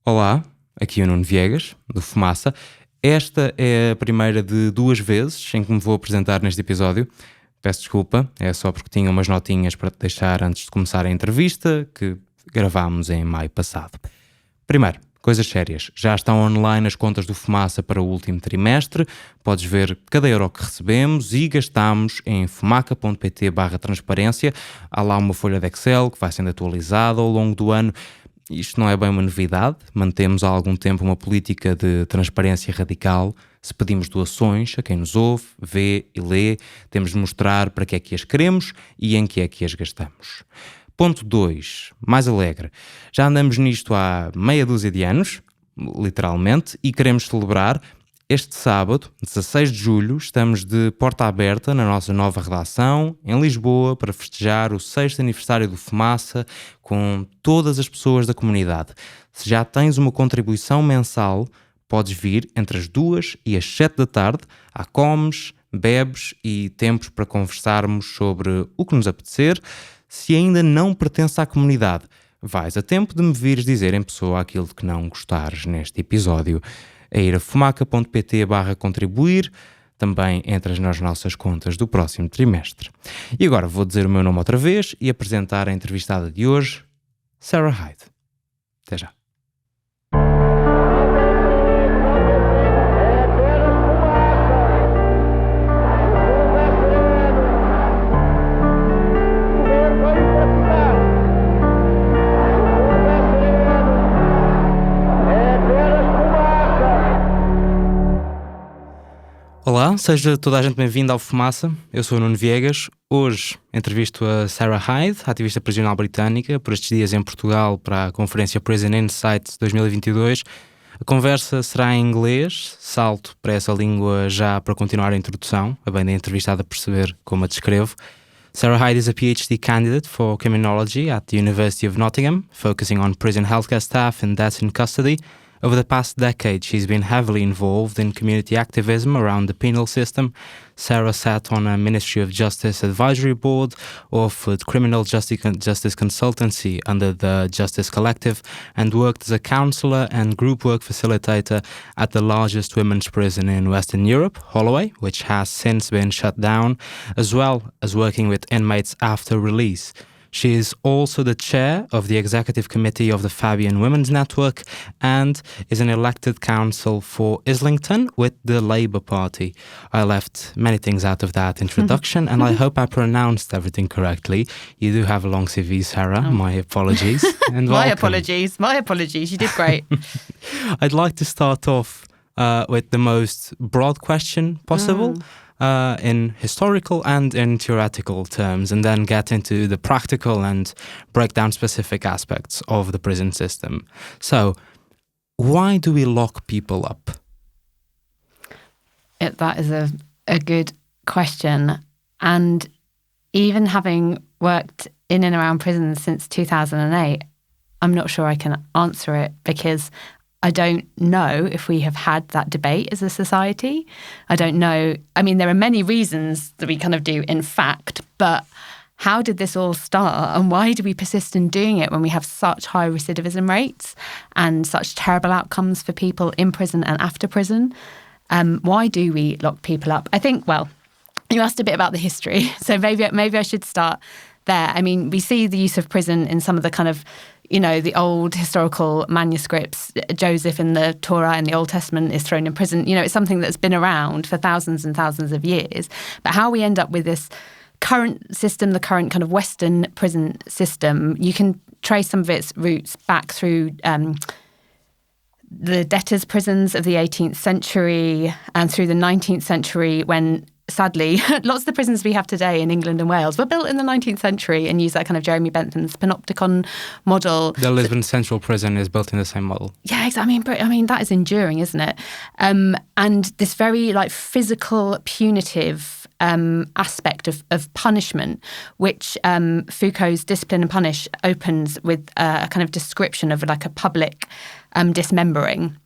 Olá, aqui é o Nuno Viegas, do Fumaça. Esta é a primeira de 2 vezes em que me vou apresentar neste episódio. Peço desculpa, é só porque tinha umas notinhas para te deixar antes de começar a entrevista, que gravámos em maio passado. Primeiro, coisas sérias. Já estão online as contas do Fumaça para o último trimestre. Podes ver cada euro que recebemos e gastamos em fumaca.pt/transparência. Há lá uma folha de Excel que vai sendo atualizada ao longo do ano. Isto não é bem uma novidade. Mantemos há algum tempo uma política de transparência radical. Se pedimos doações a quem nos ouve, vê e lê, temos de mostrar para que é que as queremos e em que é que as gastamos. Ponto 2, mais alegre. Já andamos nisto há meia dúzia de anos, literalmente, e queremos celebrar. Este sábado, 16 de julho, estamos de porta aberta na nossa nova redação, em Lisboa, para festejar o 6º aniversário do Fumaça com todas as pessoas da comunidade. Se já tens uma contribuição mensal, podes vir entre as 2 e as 7 da tarde. Há comes, bebes e tempos para conversarmos sobre o que nos apetecer. Se ainda não pertence à comunidade, vais a tempo de me vires dizer em pessoa aquilo de que não gostares neste episódio. É ir a fumaca.pt/contribuir, também entras nas nossas contas do próximo trimestre. E agora vou dizer o meu nome outra vez e apresentar a entrevistada de hoje, Sara Hyde. Até já. Olá, seja toda a gente bem-vinda ao Fumaça. Eu sou o Nuno Viegas. Hoje entrevisto a Sara Hyde, ativista prisional britânica, por estes dias em Portugal para a conferência Prison Insights 2022. A conversa será em inglês, salto para essa língua já para continuar a introdução, a bem da entrevistada perceber como a descrevo. Sara Hyde is a PhD candidate for criminology at the University of Nottingham, focusing on prison healthcare staff and deaths in custody. Over the past decade, she's been heavily involved in community activism around the penal system. Sara sat on a Ministry of Justice Advisory Board, offered criminal justice consultancy under the Justice Collective, and worked as a counsellor and group work facilitator at the largest women's prison in Western Europe, Holloway, which has since been shut down, as well as working with inmates after release. She is also the chair of the executive committee of the Fabian Women's Network and is an elected council for Islington with the Labour Party. I left many things out of that introduction and I hope I pronounced everything correctly. You do have a long CV, Sara. My apologies. And My apologies. You did great. I'd like to start off with the most broad question possible. In historical and in theoretical terms, and then get into the practical and break down specific aspects of the prison system. So, why do we lock people up? That is a good question. And even having worked in and around prisons since 2008, I'm not sure I can answer it because I don't know if we have had that debate as a society. I don't know. I mean, there are many reasons that we kind of do, in fact, but how did this all start and why do we persist in doing it when we have such high recidivism rates and such terrible outcomes for people in prison and after prison? Why do we lock people up? I think, well, you asked a bit about the history, so maybe I should start there. I mean, we see the use of prison in some of the kind of, you know, the old historical manuscripts. Joseph in the Torah in the Old Testament is thrown in prison. You know, it's something that's been around for thousands and thousands of years. But how we end up with this current system, the current kind of Western prison system, you can trace some of its roots back through the debtors' prisons of the 18th century and through the 19th century when, sadly, lots of the prisons we have today in England and Wales were built in the 19th century and use that kind of Jeremy Bentham's panopticon model. The Lisbon Central Prison is built in the same model. Yeah, exactly. I mean that is enduring, isn't it? And this very like physical, punitive aspect of punishment, which Foucault's Discipline and Punish opens with a kind of description of like a public dismembering.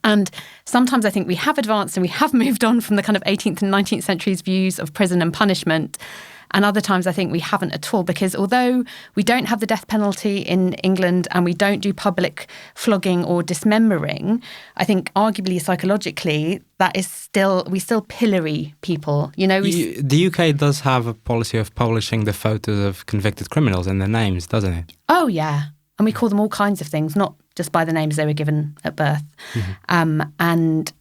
And sometimes I think we have advanced and we have moved on from the kind of 18th and 19th century's views of prison and punishment. And other times I think we haven't at all, because although we don't have the death penalty in England and we don't do public flogging or dismembering, I think arguably psychologically we still pillory people. The UK does have a policy of publishing the photos of convicted criminals and their names, doesn't it? Oh, yeah. And we call them all kinds of things, not just by the names they were given at birth. And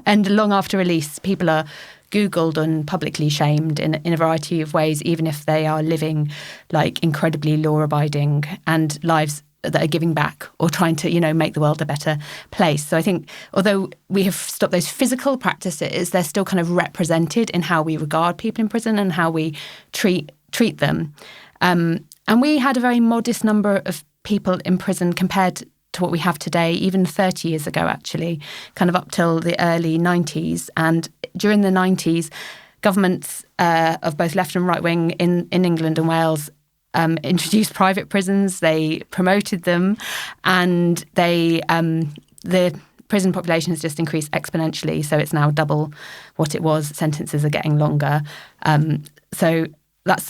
and long after release, people are Googled and publicly shamed in a variety of ways, even if they are living like incredibly law-abiding and lives that are giving back or trying to, make the world a better place. So I think although we have stopped those physical practices, they're still kind of represented in how we regard people in prison and how we treat them. And we had a very modest number of people in prison compared to what we have today, even 30 years ago, actually, kind of up till the early 90s. And during the 90s, governments of both left and right wing in England and Wales introduced private prisons. They promoted them, and the prison population has just increased exponentially. So it's now double what it was. Sentences are getting longer. That's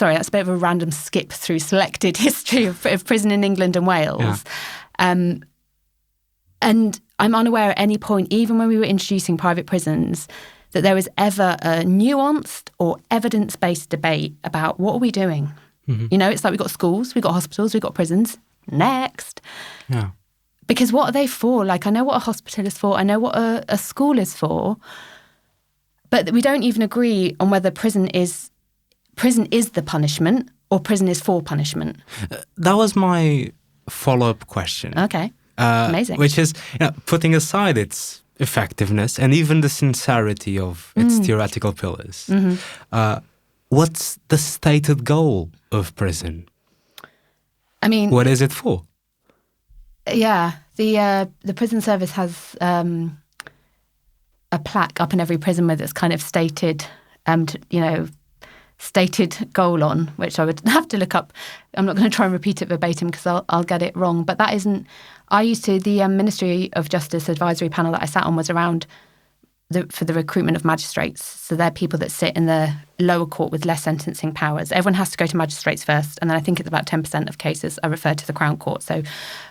a bit of a random skip through selected history of prison in England and Wales. Yeah. And I'm unaware at any point, even when we were introducing private prisons, that there was ever a nuanced or evidence-based debate about what are we doing? It's like we've got schools, we've got hospitals, we've got prisons. Next. Yeah. Because what are they for? Like, I know what a hospital is for, I know what a school is for, but we don't even agree on whether prison is the punishment or prison is for punishment. That was my follow-up question. Okay, amazing. Which is, putting aside its effectiveness and even the sincerity of its theoretical pillars, what's the stated goal of prison? I mean, what is it for? Yeah, the prison service has a plaque up in every prison with its kind of stated goal on, which I would have to look up. I'm not going to try and repeat it verbatim because I'll get it wrong. But that isn't. The Ministry of Justice advisory panel that I sat on was around for the recruitment of magistrates. So they're people that sit in the lower court with less sentencing powers. Everyone has to go to magistrates first, and then I think it's about 10% of cases are referred to the Crown Court. So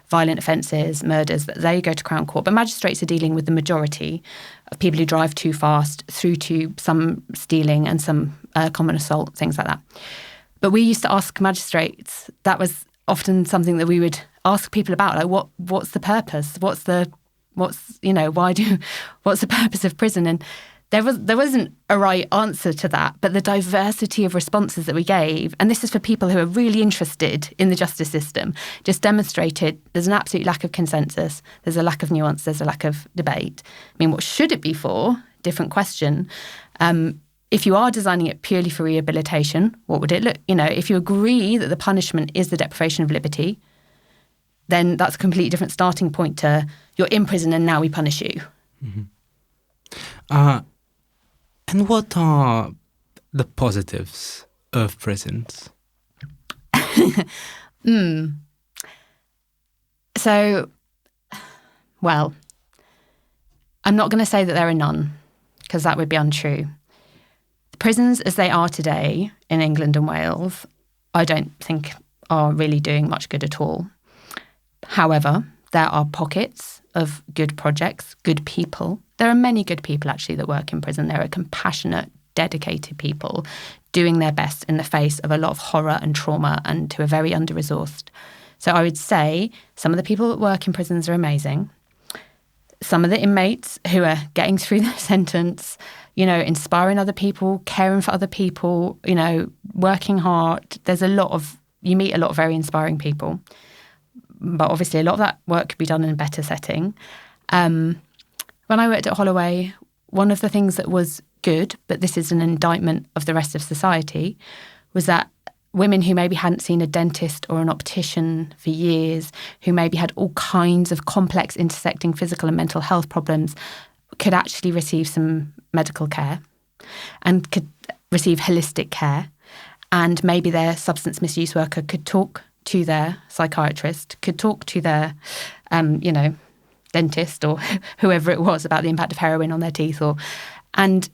violent offences, murders, they go to Crown Court. But magistrates are dealing with the majority of people who drive too fast, through to some stealing and some common assault, things like that. But we used to ask magistrates, that was often something that we would ask people about, like what's the purpose? What's the purpose of prison? And there wasn't a right answer to that, but the diversity of responses that we gave, and this is for people who are really interested in the justice system, just demonstrated there's an absolute lack of consensus, there's a lack of nuance, there's a lack of debate. I mean, what should it be for? Different question. If you are designing it purely for rehabilitation, what would it look? If you agree that the punishment is the deprivation of liberty, then that's a completely different starting point to you're in prison and now we punish you. And what are the positives of prisons? So, well, I'm not going to say that there are none, because that would be untrue. The prisons as they are today in England and Wales, I don't think are really doing much good at all. However, there are pockets of good projects, good people. There are many good people, actually, that work in prison. There are compassionate, dedicated people doing their best in the face of a lot of horror and trauma and who are very under-resourced. So I would say some of the people that work in prisons are amazing. Some of the inmates who are getting through their sentence, inspiring other people, caring for other people, working hard. You meet a lot of very inspiring people. But obviously a lot of that work could be done in a better setting. When I worked at Holloway, one of the things that was good, but this is an indictment of the rest of society, was that women who maybe hadn't seen a dentist or an optician for years, who maybe had all kinds of complex intersecting physical and mental health problems, could actually receive some medical care and could receive holistic care. And maybe their substance misuse worker could talk to their psychiatrist, could talk to their, dentist or whoever it was about the impact of heroin on their teeth. And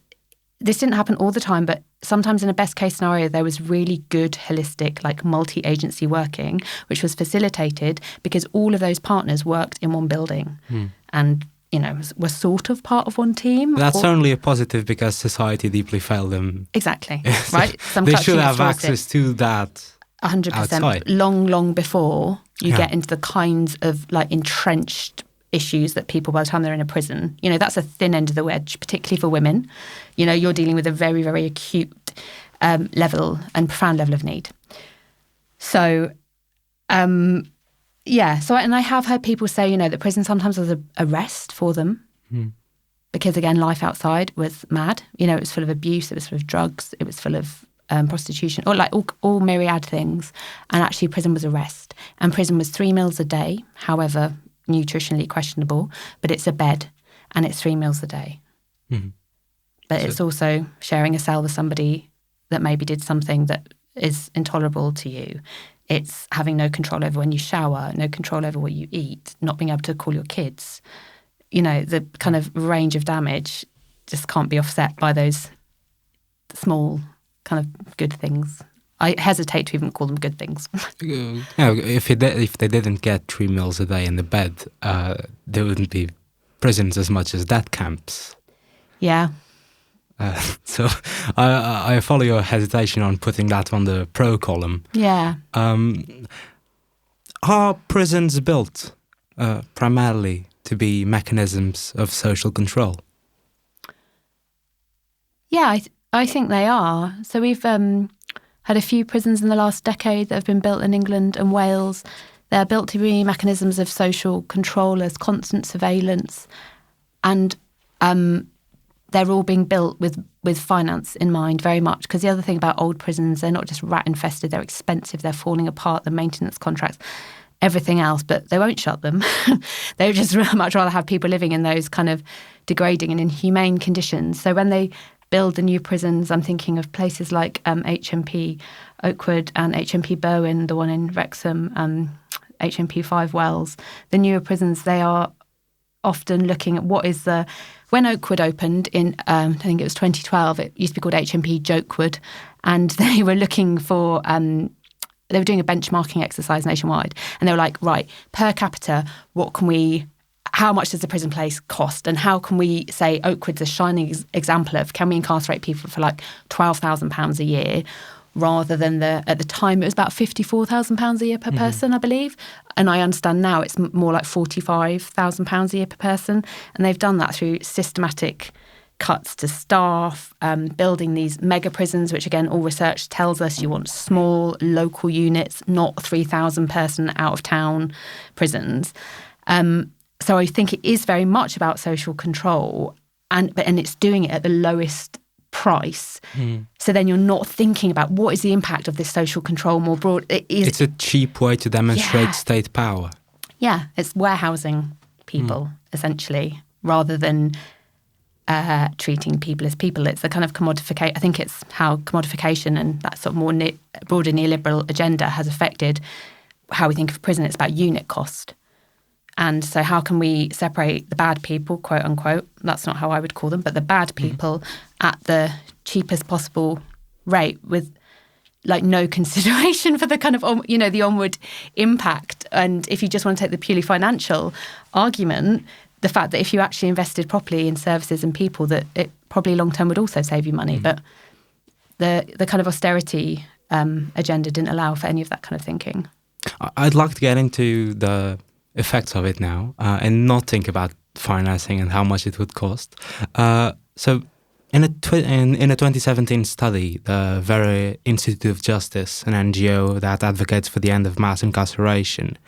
this didn't happen all the time, but sometimes in a best case scenario, there was really good, holistic, like multi-agency working, which was facilitated because all of those partners worked in one building and, were sort of part of one team. That's only a positive because society deeply failed them. Exactly, right? They should have access to that 100%. outside. Long before you get into the kinds of like entrenched issues that people, by the time they're in a prison, that's a thin end of the wedge, particularly for women. You're dealing with a very, very acute level and profound level of need. So, and I have heard people say, that prison sometimes was a rest for them because, again, life outside was mad. It was full of abuse, it was full of drugs, it was full of prostitution, or like all myriad things. And actually prison was a rest. And prison was 3 meals a day, however nutritionally questionable, but it's a bed and it's 3 meals a day. But it's also sharing a cell with somebody that maybe did something that is intolerable to you. It's having no control over when you shower, no control over what you eat, not being able to call your kids. The kind of range of damage just can't be offset by those small kind of good things. I hesitate to even call them good things. If they didn't get 3 meals a day in the bed, there wouldn't be prisons as much as death camps. Yeah. So I follow your hesitation on putting that on the pro column. Yeah. Are prisons built primarily to be mechanisms of social control? Yeah, I think they are. So we've had a few prisons in the last decade that have been built in England and Wales. They're built to be mechanisms of social control as constant surveillance. And they're all being built with finance in mind very much. Because the other thing about old prisons, they're not just rat infested, they're expensive, they're falling apart, the maintenance contracts, everything else, but they won't shut them. They would just much rather have people living in those kind of degrading and inhumane conditions. So when they build the new prisons, I'm thinking of places like HMP Oakwood and HMP Bowen, the one in Wrexham, HMP 5 Wells. The newer prisons, they are often looking at what is the... When Oakwood opened in, I think it was 2012, it used to be called HMP Jokewood, and they were looking for... they were doing a benchmarking exercise nationwide, and they were like, right, per capita, how much does the prison place cost? And how can we say Oakwood's a shining example of, can we incarcerate people for like £12,000 a year rather than at the time it was about £54,000 a year per person, I believe. And I understand now it's more like £45,000 a year per person. And they've done that through systematic cuts to staff, building these mega prisons, which again, all research tells us you want small local units, not 3,000 person out of town prisons. So I think it is very much about social control, and it's doing it at the lowest price. So then you're not thinking about what is the impact of this social control more broad. It's a cheap way to demonstrate state power. Yeah, it's warehousing people, essentially, rather than treating people as people. It's a kind of commodification. I think it's how commodification and that sort of more broader neoliberal agenda has affected how we think of prison. It's about unit cost. And so how can we separate the bad people, quote unquote, that's not how I would call them, but the bad people at the cheapest possible rate with like no consideration for the kind of, the onward impact. And if you just want to take the purely financial argument, the fact that if you actually invested properly in services and people, that it probably long term would also save you money. But the kind of austerity agenda didn't allow for any of that kind of thinking. I'd like to get into the effects of it now and not think about financing and how much it would cost. So in a 2017 study, the Very Institute of Justice, an NGO that advocates for the end of mass incarceration,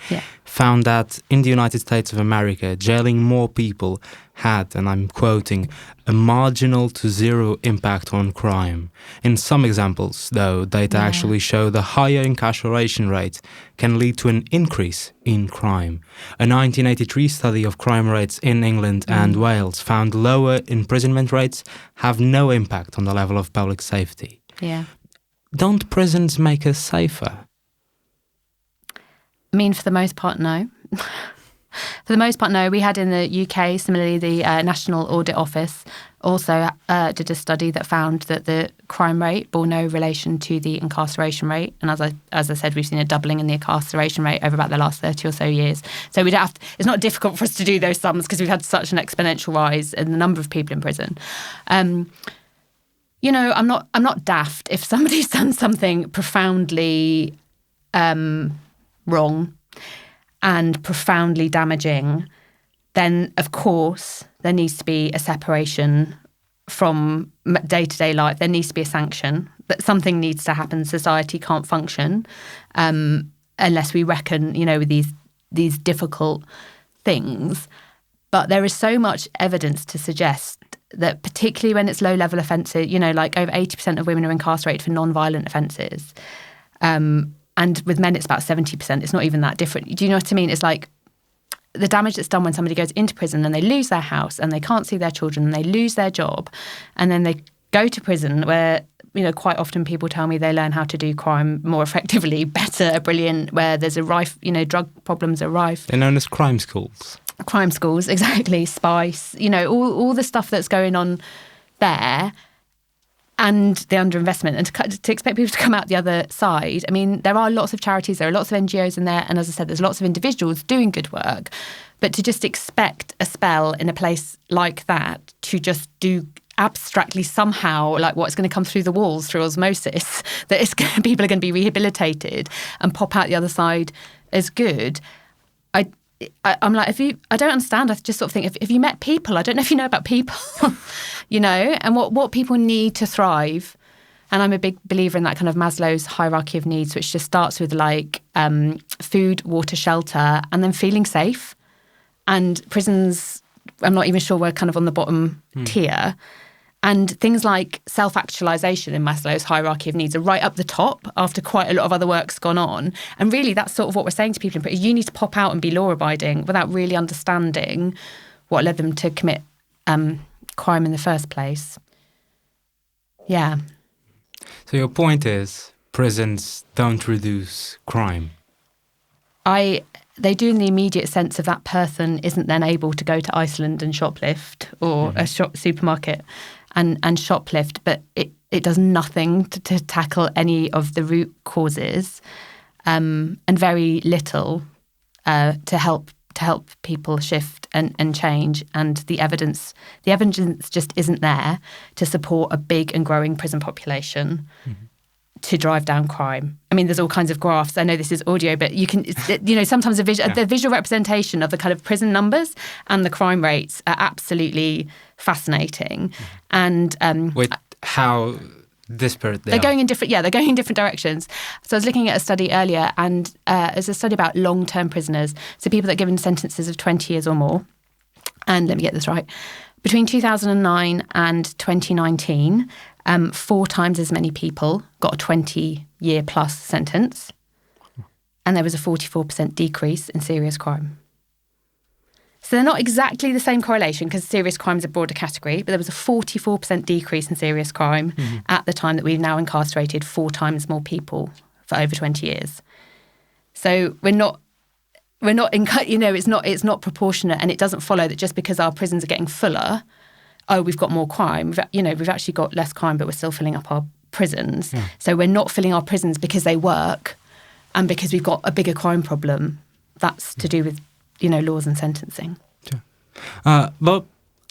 found that in the United States of America, jailing more people had, and I'm quoting, a marginal to zero impact on crime. In some examples, though, data actually show the higher incarceration rate can lead to an increase in crime. A 1983 study of crime rates in England and Wales found lower imprisonment rates have no impact on the level of public safety. Yeah. Don't prisons make us safer? I mean, for the most part, no. For the most part, no. We had in the UK, similarly, the National Audit Office also did a study that found that the crime rate bore no relation to the incarceration rate. And as I said, we've seen a doubling in the incarceration rate over about the last 30 or so years. So we don't have to, it's not difficult for us to do those sums because we've had such an exponential rise in the number of people in prison. You know, I'm not daft. If somebody's done something profoundly wrong and profoundly damaging, then of course there needs to be a separation from day-to-day life. There needs to be a sanction. That something needs to happen. Society can't function unless we reckon, you know, with these difficult things. But there is so much evidence to suggest that particularly when it's low-level offences, you know, like over 80% of women are incarcerated for non-violent offences. And with men, it's about 70%. It's not even that different. Do you know what I mean? It's like the damage that's done when somebody goes into prison and they lose their house and they can't see their children and they lose their job and then they go to prison where, you know, quite often people tell me they learn how to do crime more effectively, better, brilliant, where there's a rife, you know, drug problems are rife. They're known as crime schools. Crime schools, exactly. Spice, you know, all the stuff that's going on there. And the underinvestment, and to expect people to come out the other side. I mean, there are lots of charities, there are lots of NGOs in there, and as I said, there's lots of individuals doing good work. But to just expect a spell in a place like that to just do abstractly somehow, like what's going to come through the walls through osmosis, that people are going to be rehabilitated and pop out the other side as good. I'm like, I don't understand. I just sort of think, if you met people, I don't know if you know about people, you know, and what people need to thrive. And I'm a big believer in that kind of Maslow's hierarchy of needs, which just starts with like food, water, shelter, and then feeling safe. And prisons, I'm not even sure we're kind of on the bottom tier. And things like self-actualization in Maslow's hierarchy of needs are right up the top after quite a lot of other work's gone on. And really, that's sort of what we're saying to people in prison. You need to pop out and be law-abiding without really understanding what led them to commit crime in the first place. Yeah. So your point is prisons don't reduce crime? They do in the immediate sense of that person isn't then able to go to Iceland and shoplift or a supermarket and shoplift, but it does nothing to tackle any of the root causes and very little to help people shift and change. And the evidence just isn't there to support a big and growing prison population to drive down crime. I mean, there's all kinds of graphs. I know this is audio, but you can, you know, sometimes the visual representation of the kind of prison numbers and the crime rates are absolutely fascinating. And with how disparate they are. They're going in different directions. So I was looking at a study earlier, and it's a study about long-term prisoners, so people that are given sentences of 20 years or more. And let me get this right. Between 2009 and 2019, 4 times as many people got a 20-year plus sentence, and there was a 44% decrease in serious crime. So they're not exactly the same correlation because serious crime is a broader category, but there was a 44% decrease in serious crime at the time that we've now incarcerated 4 times more people for over 20 years. So we're not, you know, it's not proportionate, and it doesn't follow that just because our prisons are getting fuller, we've got more crime. We've actually got less crime, but we're still filling up our prisons. Yeah. So we're not filling our prisons because they work and because we've got a bigger crime problem. That's to do with, you know, laws and sentencing. Sure. But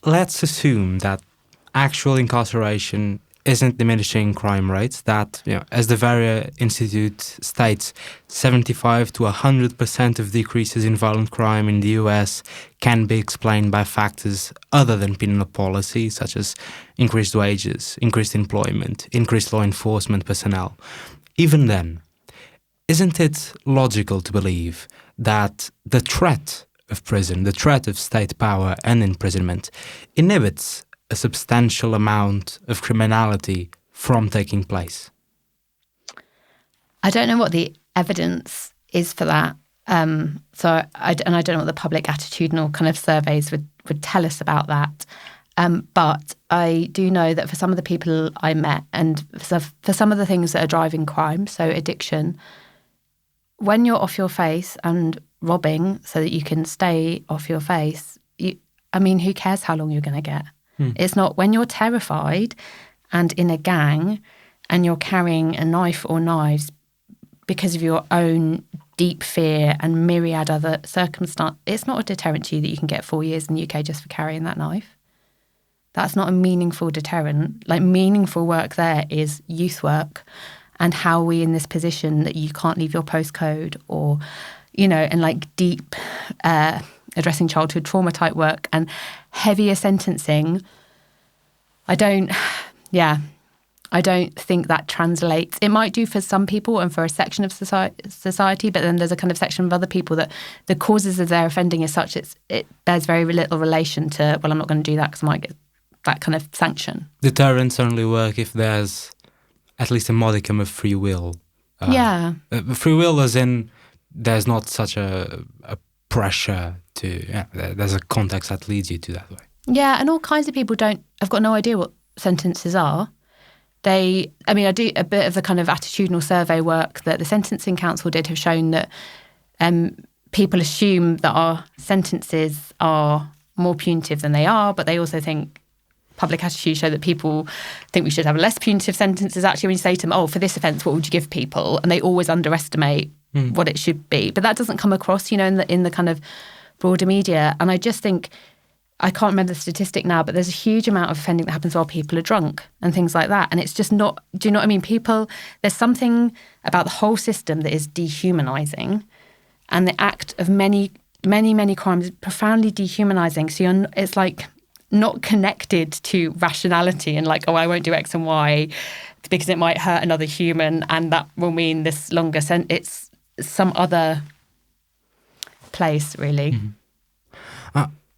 let's assume that actual incarceration isn't diminishing crime rates, that, you know, as the Varia Institute states, 75 to 100% of decreases in violent crime in the US can be explained by factors other than penal policy, such as increased wages, increased employment, increased law enforcement personnel. Even then, isn't it logical to believe that the threat of prison, the threat of state power and imprisonment, inhibits a substantial amount of criminality from taking place? I don't know what the evidence is for that. So I don't know what the public attitudinal kind of surveys would tell us about that. But I do know that for some of the people I met and for some of the things that are driving crime, so addiction, when you're off your face and robbing so that you can stay off your face, who cares how long you're going to get? It's not when you're terrified and in a gang and you're carrying a knife or knives because of your own deep fear and myriad other circumstances. It's not a deterrent to you that you can get 4 years in the UK just for carrying that knife. That's not a meaningful deterrent. Like, meaningful work there is youth work and how are we in this position that you can't leave your postcode, or, and like deep addressing childhood trauma type work and heavier sentencing. I don't think that translates. It might do for some people and for a section of society, but then there's a kind of section of other people that the causes of their offending is such it bears very little relation to, well, I'm not going to do that because I might get that kind of sanction. Deterrents only work if there's at least a modicum of free will. Free will as in there's not such a pressure to, there's a context that leads you to that way. Yeah, and all kinds of people have got no idea what sentences are. I do a bit of the kind of attitudinal survey work that the Sentencing Council did have shown that people assume that our sentences are more punitive than they are, but they also think public attitudes show that people think we should have less punitive sentences. Actually, when you say to them, for this offence, what would you give people? And they always underestimate what it should be. But that doesn't come across, in the kind of broader media. And I just think, I can't remember the statistic now, but there's a huge amount of offending that happens while people are drunk and things like that. And it's just not, do you know what I mean? There's something about the whole system that is dehumanising, and the act of many, many, many crimes is profoundly dehumanising. So it's like not connected to rationality and like, I won't do X and Y because it might hurt another human and that will mean this longer sentence. It's some other place, really. Mm-hmm.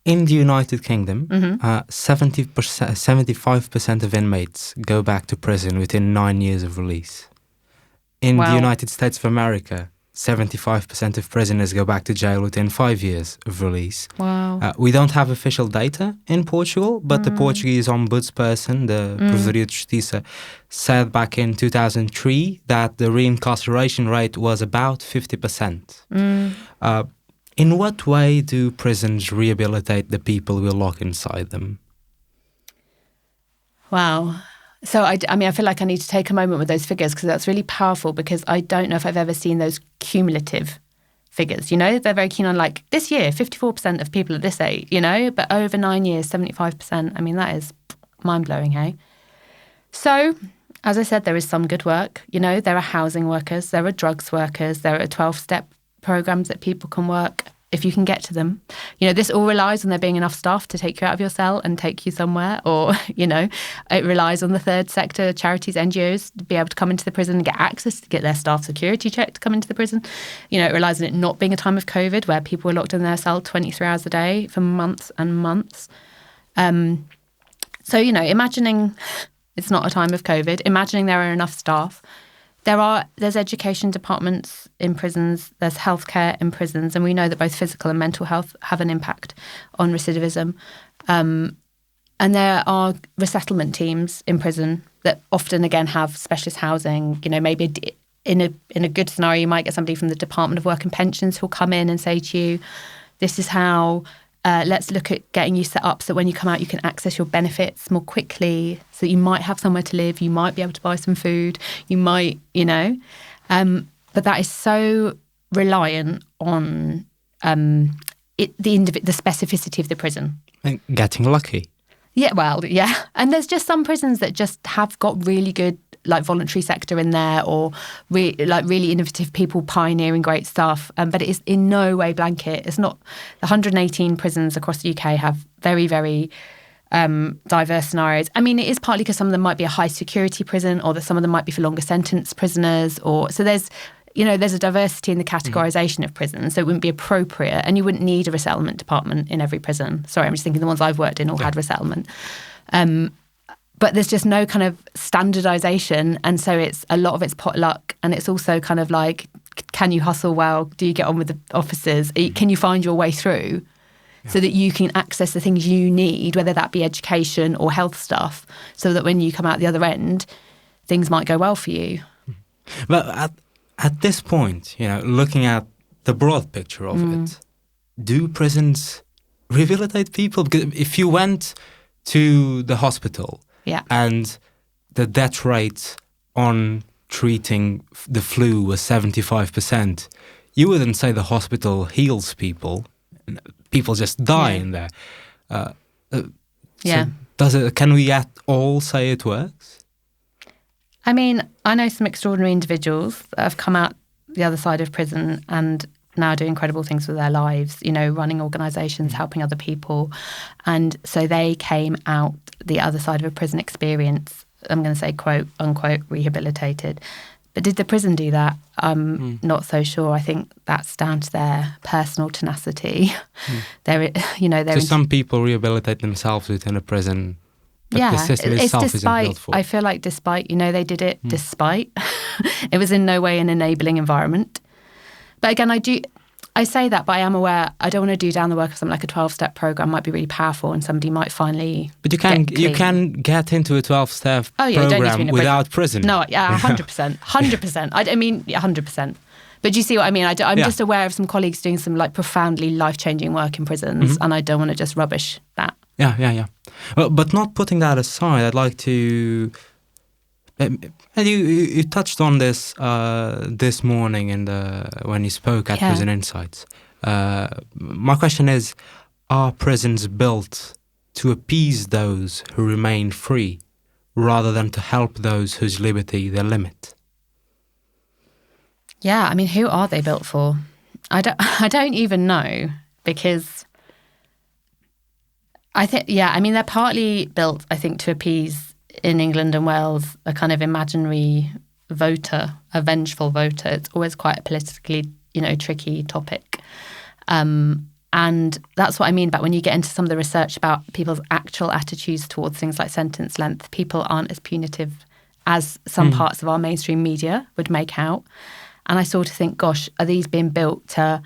In the United Kingdom, 75% of inmates go back to prison within 9 years of release. In the United States of America, 75% of prisoners go back to jail within 5 years of release. Wow. We don't have official data in Portugal, but the Portuguese ombudsperson, the Provedoria de Justiça, said back in 2003 that the reincarceration rate was about 50%. In what way do prisons rehabilitate the people we lock inside them? Wow. So, I feel like I need to take a moment with those figures because that's really powerful, because I don't know if I've ever seen those cumulative figures. They're very keen on like this year, 54% of people at this age, but over 9 years, 75%. That is mind-blowing, hey? So, as I said, there is some good work. There are housing workers, there are drugs workers, there are 12-step programs that people can work if you can get to them. This all relies on there being enough staff to take you out of your cell and take you somewhere, or, it relies on the third sector, charities, NGOs, to be able to come into the prison and get access to get their staff security checked to come into the prison. It relies on it not being a time of COVID where people were locked in their cell 23 hours a day for months and months. So, imagining it's not a time of COVID, imagining there are enough staff. There's education departments in prisons, there's healthcare in prisons, and we know that both physical and mental health have an impact on recidivism. And there are resettlement teams in prison that often, again, have specialist housing. Maybe in a good scenario, you might get somebody from the Department of Work and Pensions who'll come in and say to you, this is how, let's look at getting you set up so that when you come out, you can access your benefits more quickly, so that you might have somewhere to live, you might be able to buy some food, you might, but that is so reliant on the specificity of the prison. And getting lucky. Yeah, and there's just some prisons that just have got really good like voluntary sector in there, or really innovative people pioneering great stuff. But it is in no way blanket. It's not. The 118 prisons across the UK have very, very diverse scenarios. It is partly because some of them might be a high security prison, or that some of them might be for longer sentence prisoners, or so there's a diversity in the categorisation of prisons, so it wouldn't be appropriate, and you wouldn't need a resettlement department in every prison. Sorry, I'm just thinking the ones I've worked in all had resettlement. But there's just no kind of standardisation, and so a lot of it's potluck, and it's also kind of like, can you hustle well? Do you get on with the officers? Can you find your way through so that you can access the things you need, whether that be education or health stuff, so that when you come out the other end, things might go well for you? But at this point, looking at the broad picture of it. Do prisons rehabilitate people? Because if you went to the hospital and the death rate on treating the flu was 75%, you wouldn't say the hospital heals people. People just die in there. So can we at all say it works? I mean, I know some extraordinary individuals that have come out the other side of prison and now do incredible things with their lives, you know, running organisations, helping other people. And so they came out the other side of a prison experience, I'm going to say, quote, unquote, rehabilitated. But did the prison do that? I'm not so sure. I think that's down to their personal tenacity. So some people rehabilitate themselves within a prison, but the system itself isn't built for. I feel like despite, they did it despite. It was in no way an enabling environment. But again, I say that, but I am aware I don't want to do down the work of something like a 12-step program might be really powerful and somebody might finally. But you can get into a 12-step program without prison. No, 100%. 100%. I mean, 100%. But do you see what I mean? I'm just aware of some colleagues doing some like profoundly life-changing work in prisons, and I don't want to just rubbish that. Yeah. Well, but not putting that aside, I'd like to. And you touched on this this morning when you spoke at Prison Insights. My question is, are prisons built to appease those who remain free rather than to help those whose liberty they limit? Yeah, I mean, who are they built for? I don't even know, because I think, they're partly built, I think, to appease, in England and Wales, a kind of imaginary voter, a vengeful voter. It's always quite a politically, tricky topic. And that's what I mean about when you get into some of the research about people's actual attitudes towards things like sentence length. People aren't as punitive as some parts of our mainstream media would make out. And I sort of think, gosh, are these being built to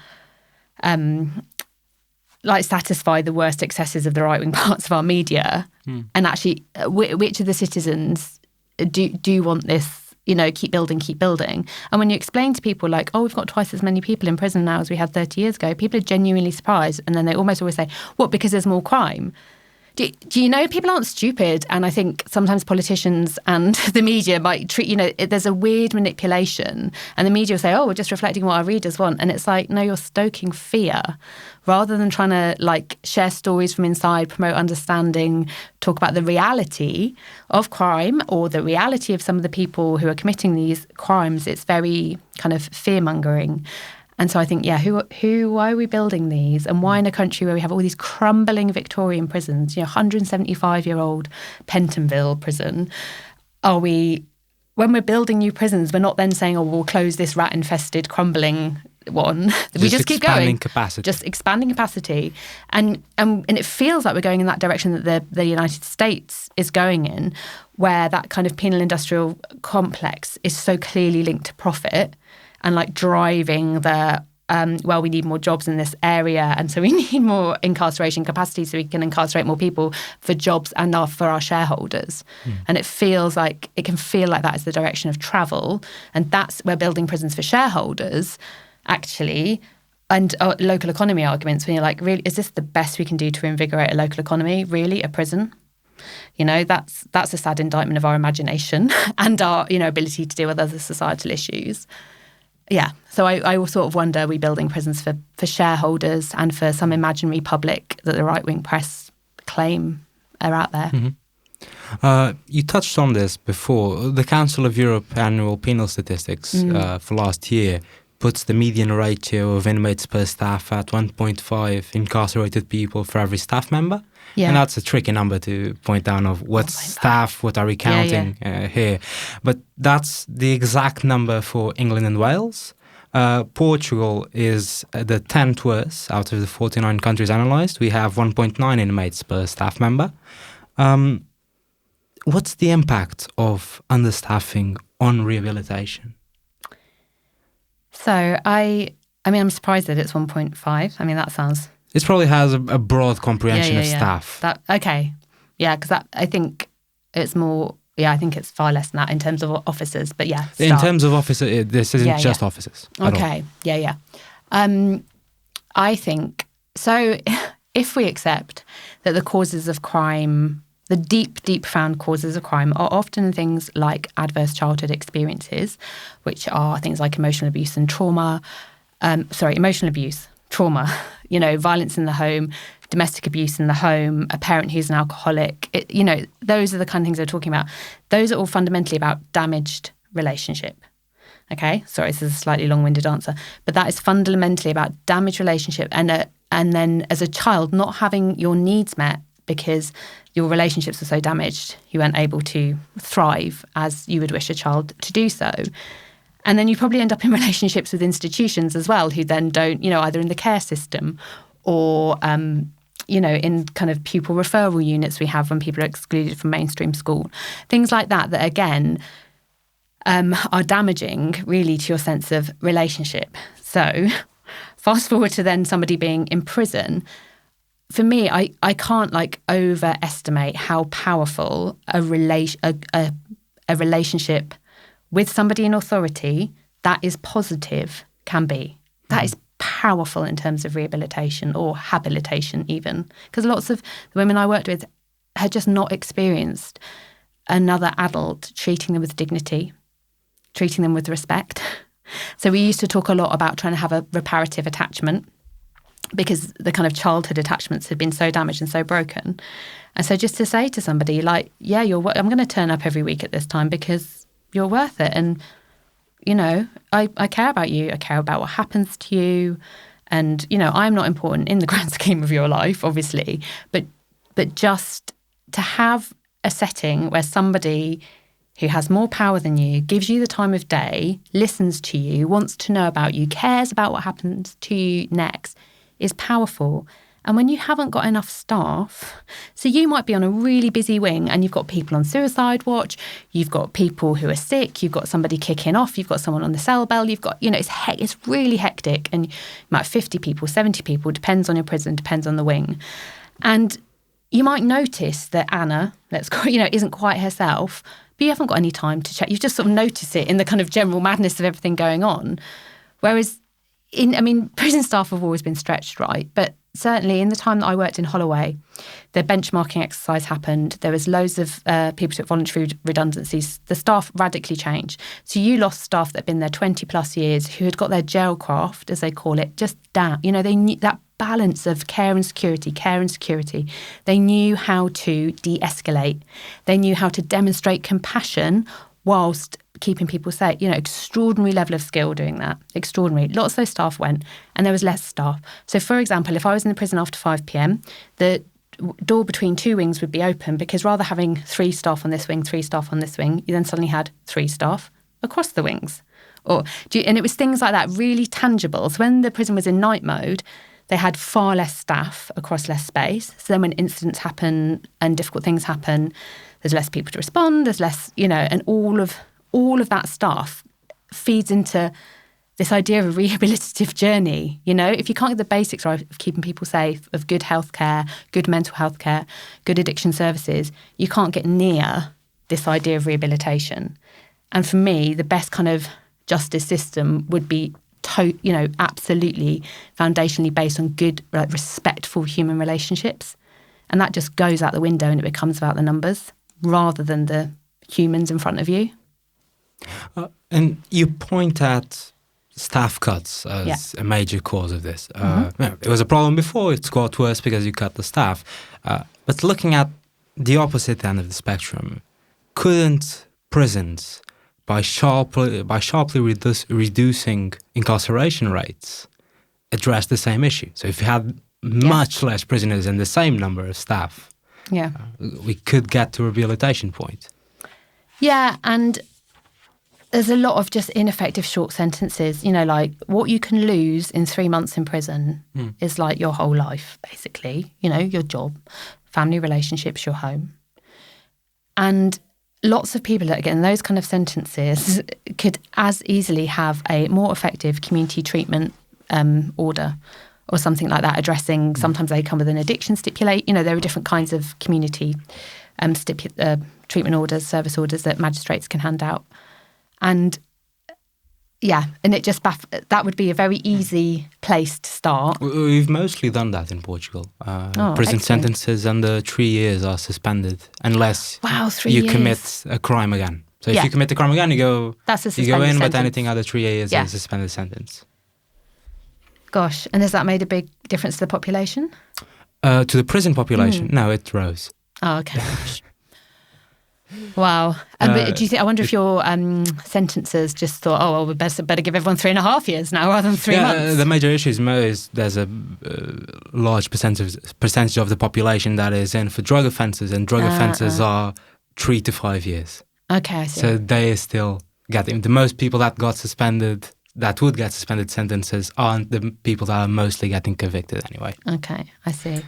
satisfy the worst excesses of the right-wing parts of our media? And actually, which of the citizens do want this, keep building? And when you explain to people like, oh, we've got twice as many people in prison now as we had 30 years ago, people are genuinely surprised. And then they almost always say, what, because there's more crime? Do you know people aren't stupid? And I think sometimes politicians and the media might treat, there's a weird manipulation, and the media will say, oh, we're just reflecting what our readers want. And it's like, no, you're stoking fear rather than trying to share stories from inside, promote understanding, talk about the reality of crime or the reality of some of the people who are committing these crimes. It's very kind of fear-mongering. And so I think, why are we building these? And why in a country where we have all these crumbling Victorian prisons, 175-year-old Pentonville prison, when we're building new prisons, we're not then saying, oh, we'll close this rat-infested, crumbling one. We just keep going. Just expanding capacity. And it feels like we're going in that direction that the United States is going in, where that kind of penal industrial complex is so clearly linked to profit, and driving the, we need more jobs in this area, and so we need more incarceration capacity so we can incarcerate more people for jobs and for our shareholders. And it can feel like that is the direction of travel, and we're building prisons for shareholders, actually, and local economy arguments, when you're like, really, is this the best we can do to invigorate a local economy? Really, a prison? That's a sad indictment of our imagination and our, ability to deal with other societal issues. Yeah, so I sort of wonder, are we building prisons for shareholders and for some imaginary public that the right-wing press claim are out there? You touched on this before. The Council of Europe annual penal statistics for last year puts the median ratio of inmates per staff at 1.5 incarcerated people for every staff member. Yeah. And that's a tricky number to point down of what's staff, what are we counting here. But that's the exact number for England and Wales. Portugal is the 10th worst out of the 49 countries analysed. We have 1.9 inmates per staff member. What's the impact of understaffing on rehabilitation? So I'm surprised that it's 1.5. I mean, that sounds... It probably has a broad comprehension of staff. Because I think it's more... I think it's far less than that in terms of officers, but staff. In terms of officers, this isn't just officers. Okay, I think, so if we accept that the causes of crime, the deep, deep found causes of crime are often things like adverse childhood experiences, which are things like emotional abuse and trauma, trauma, violence in the home, domestic abuse in the home, a parent who's an alcoholic, those are the kind of things we're talking about. Those are all fundamentally about damaged relationship. Okay, sorry, this is a slightly long-winded answer, but that is fundamentally about damaged relationship and then as a child not having your needs met because your relationships were so damaged you weren't able to thrive as you would wish a child to do so. And then you probably end up in relationships with institutions as well who then don't, either in the care system or, in kind of pupil referral units we have when people are excluded from mainstream school. Things like that again, are damaging really to your sense of relationship. So fast forward to then somebody being in prison. For me, I can't overestimate how powerful a relationship with somebody in authority that is positive can be. That is powerful in terms of rehabilitation or habilitation even. Because lots of the women I worked with had just not experienced another adult treating them with dignity, treating them with respect. So we used to talk a lot about trying to have a reparative attachment because the kind of childhood attachments had been so damaged and so broken. And so just to say to somebody I'm going to turn up every week at this time because you're worth it. And, I care about you. I care about what happens to you. And, I'm not important in the grand scheme of your life, obviously. But just to have a setting where somebody who has more power than you, gives you the time of day, listens to you, wants to know about you, cares about what happens to you next, is powerful. And when you haven't got enough staff, so you might be on a really busy wing and you've got people on suicide watch, you've got people who are sick, you've got somebody kicking off, you've got someone on the cell bell, you've got, it's really hectic. And you might have 50 people, 70 people, depends on your prison, depends on the wing. And you might notice that Anna, isn't quite herself, but you haven't got any time to check. You just sort of notice it in the kind of general madness of everything going on. Whereas prison staff have always been stretched, right? But certainly in the time that I worked in Holloway, the benchmarking exercise happened. There was loads of people took voluntary redundancies. The staff radically changed. So you lost staff that had been there 20 plus years who had got their jail craft, as they call it, just down. They knew that balance of care and security. They knew how to de-escalate. They knew how to demonstrate compassion whilst keeping people safe. Extraordinary level of skill doing that. Extraordinary. Lots of those staff went and there was less staff. So, for example, if I was in the prison after 5 p.m, the door between two wings would be open because rather having 3 staff on this wing, 3 staff on this wing, you then suddenly had 3 staff across the wings. And it was things like that, really tangible. So when the prison was in night mode, they had far less staff across less space. So then when incidents happen and difficult things happen, there's less people to respond, there's less, and all of that stuff feeds into this idea of a rehabilitative journey. If you can't get the basics right of keeping people safe, of good healthcare, good mental health care, good addiction services, you can't get near this idea of rehabilitation. And for me, the best kind of justice system would be absolutely foundationally based on good, respectful human relationships. And that just goes out the window and it becomes about the numbers rather than the humans in front of you. And you point at staff cuts as a major cause of this. It was a problem before, it's got worse because you cut the staff. But looking at the opposite end of the spectrum, couldn't prisons, by sharply reducing incarceration rates, address the same issue? So if you had much less prisoners and the same number of staff, we could get to a rehabilitation point. Yeah, and there's a lot of just ineffective short sentences, like what you can lose in 3 months in prison is like your whole life, basically, your job, family relationships, your home. And lots of people that get in those kind of sentences could as easily have a more effective community treatment order or something like that, addressing, sometimes they come with an addiction stipulate, there are different kinds of community treatment orders, service orders that magistrates can hand out. And Yeah, and it just that would be a very easy place to start. We've mostly done that in Portugal. Prison excellent. sentences under 3 years are suspended unless 3 you years. commit a crime again. So if Yeah. you commit a crime again, you go That's a in, suspended but sentence. anything under 3 years Yeah. is a suspended sentence. Gosh, and has that made a big difference to the population? To the prison population, no, it rose. Oh, okay. Wow. But do you think? I wonder if your sentences just thought, oh, well, we better give everyone 3.5 years now rather than 3 months. The major issue is there's a large percentage of the population that is in for drug offences, and drug offences are 3 to 5 years. Okay, I see. So they are still getting the most people that would get suspended sentences aren't the people that are mostly getting convicted anyway. Okay, I see.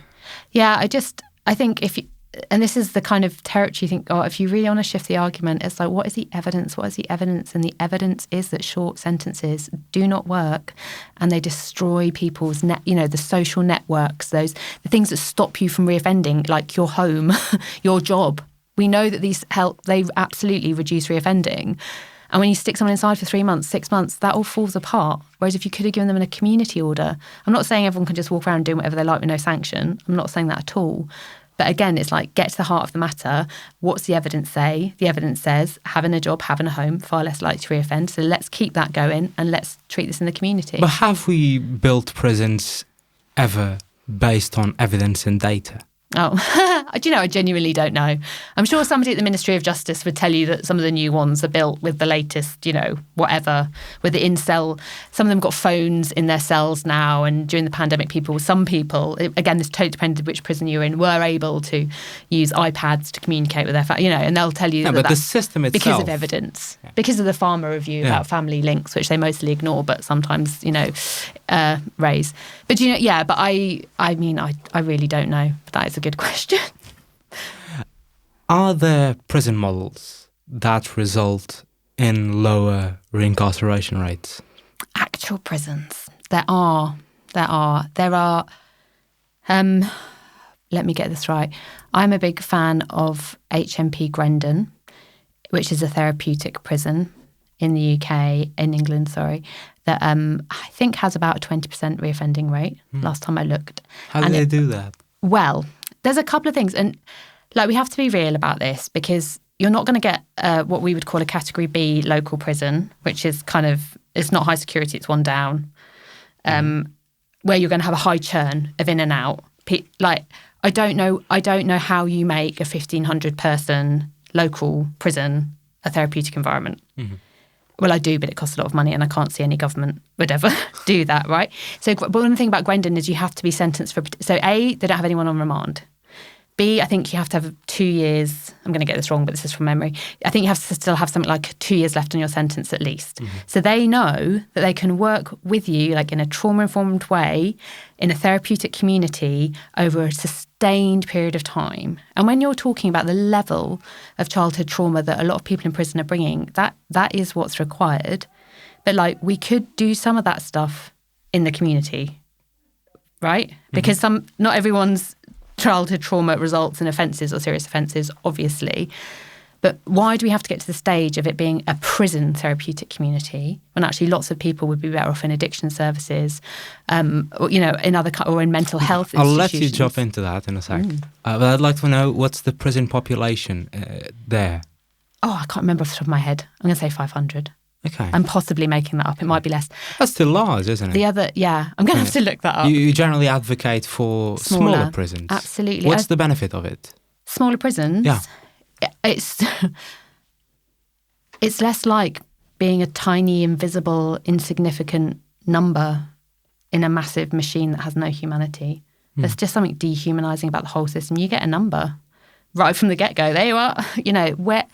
Yeah, I think and this is the kind of territory you think, if you really want to shift the argument, it's like, what is the evidence? What is the evidence? And the evidence is that short sentences do not work, and they destroy people's the social networks, the things that stop you from reoffending, like your home, your job. We know that these they absolutely reduce reoffending. And when you stick someone inside for 3 months, 6 months, that all falls apart. Whereas if you could have given them a community order, I'm not saying everyone can just walk around doing whatever they like with no sanction. I'm not saying that at all. But again, it's like, get to the heart of the matter. What's the evidence say? The evidence says having a job, having a home, far less likely to reoffend. So let's keep that going and let's treat this in the community. But have we built prisons ever based on evidence and data? Oh, do you know, I genuinely don't know. I'm sure somebody at the Ministry of Justice would tell you that some of the new ones are built with the latest, whatever, with the in-cell. Some of them got phones in their cells now, and during the pandemic, some people, again, this totally depended which prison you're in, were able to use iPads to communicate with their family, and they'll tell you but the system itself. Because of evidence, because of the Farmer Review about family links, which they mostly ignore, but sometimes, raise. But, but I mean, I really don't know. But that is a good question. Are there prison models that result in lower reincarceration rates? Actual prisons. There are. Let me get this right. I'm a big fan of HMP Grendon, which is a therapeutic prison in the UK, in England, that I think has about a 20% reoffending rate, last time I looked. How do they do that? Well, there's a couple of things. And we have to be real about this, because you're not going to get what we would call a Category B local prison, which is it's not high security, it's one down, where you're going to have a high churn of in and out. I don't know how you make a 1,500 person local prison a therapeutic environment. Mm-hmm. Well, I do, but it costs a lot of money, and I can't see any government would ever do that, right? So, but one thing about Grendon is you have to be sentenced for. So, A, they don't have anyone on remand. B, I think you have to have 2 years. I'm going to get this wrong, but this is from memory. I think you have to still have something like 2 years left on your sentence at least. Mm-hmm. So they know that they can work with you, in a trauma-informed way, in a therapeutic community over a sustained period of time. And when you're talking about the level of childhood trauma that a lot of people in prison are bringing, that is what's required. But we could do some of that stuff in the community, right? Mm-hmm. Because not everyone's childhood trauma results in offences or serious offences, obviously. But why do we have to get to the stage of it being a prison therapeutic community when actually lots of people would be better off in addiction services, or in mental health institutions? I'll let you jump into that in a sec. But I'd like to know, what's the prison population there? Oh, I can't remember off the top of my head. I'm going to say 500. Okay. I'm possibly making that up. It might be less. That's still large, isn't it? I'm going to have to look that up. You generally advocate for smaller prisons. Absolutely. What's the benefit of it? Smaller prisons? Yeah. It's less like being a tiny, invisible, insignificant number in a massive machine that has no humanity. There's just something dehumanising about the whole system. You get a number right from the get-go. There you are. Where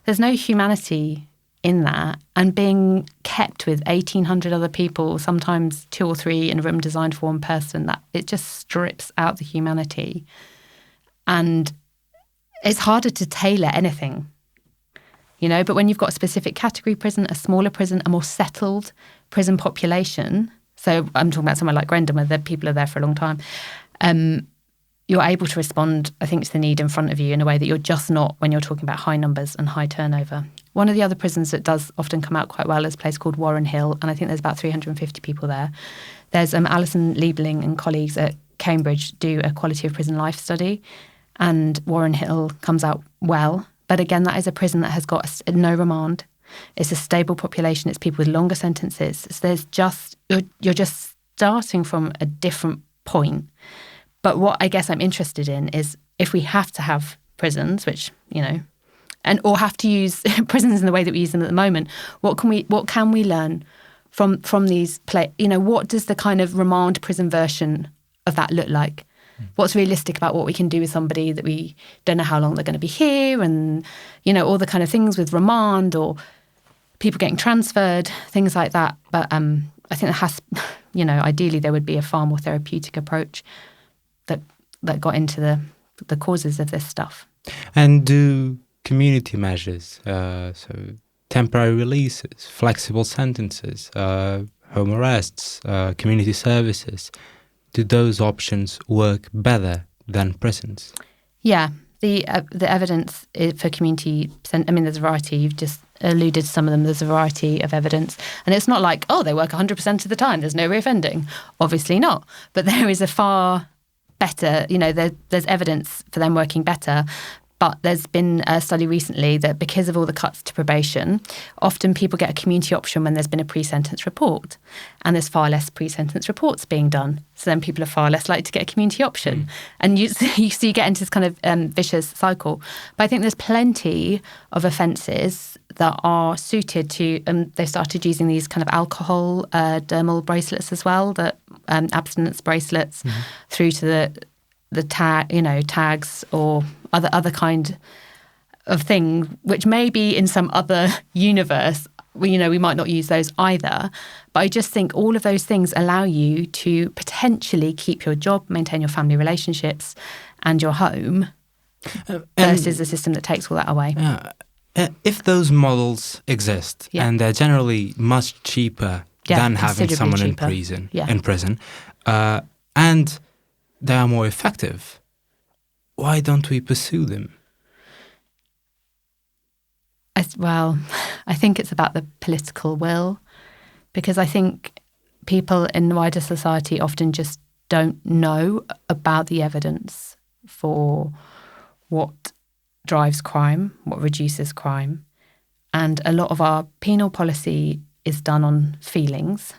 there's no humanity in that, and being kept with 1,800 other people, sometimes 2 or 3 in a room designed for one person, that it just strips out the humanity. And it's harder to tailor anything, but when you've got a specific category prison, a smaller prison, a more settled prison population, so I'm talking about somewhere like Grendon where the people are there for a long time, you're able to respond, I think, to the need in front of you in a way that you're just not when you're talking about high numbers and high turnover. One of the other prisons that does often come out quite well is a place called Warren Hill, and I think there's about 350 people there. There's Alison Liebling and colleagues at Cambridge do a quality of prison life study, and Warren Hill comes out well. But again, that is a prison that has got no remand. It's a stable population. It's people with longer sentences. So there's just you're just starting from a different point. But what I guess I'm interested in is if we have to have prisons, which, or have to use prisons in the way that we use them at the moment, what can we learn from these what does the kind of remand prison version of that look like? What's realistic about what we can do with somebody that we don't know how long they're going to be here, and all the kind of things with remand or people getting transferred, things like that. But I think ideally there would be a far more therapeutic approach that got into the causes of this stuff. And do community measures, so temporary releases, flexible sentences, home arrests, community services, do those options work better than prisons? Yeah, the evidence for community, there's a variety. You've just alluded to some of them. There's a variety of evidence. And it's not like, they work 100% of the time. There's no reoffending. Obviously not. But there is a far better, there's evidence for them working better. But there's been a study recently that because of all the cuts to probation, often people get a community option when there's been a pre-sentence report. And there's far less pre-sentence reports being done. So then people are far less likely to get a community option. And you get into this kind of vicious cycle. But I think there's plenty of offences that are suited to, they've started using these kind of alcohol dermal bracelets as well, that abstinence bracelets, through to the tags or other kind of thing, which maybe in some other universe, we might not use those either. But I just think all of those things allow you to potentially keep your job, maintain your family relationships and your home, versus a system that takes all that away. If those models exist, and they're generally much cheaper than having someone cheaper. in prison, and they are more effective, why don't we pursue them? I think it's about the political will, because I think people in wider society often just don't know about the evidence for what drives crime, what reduces crime. And a lot of our penal policy is done on feelings,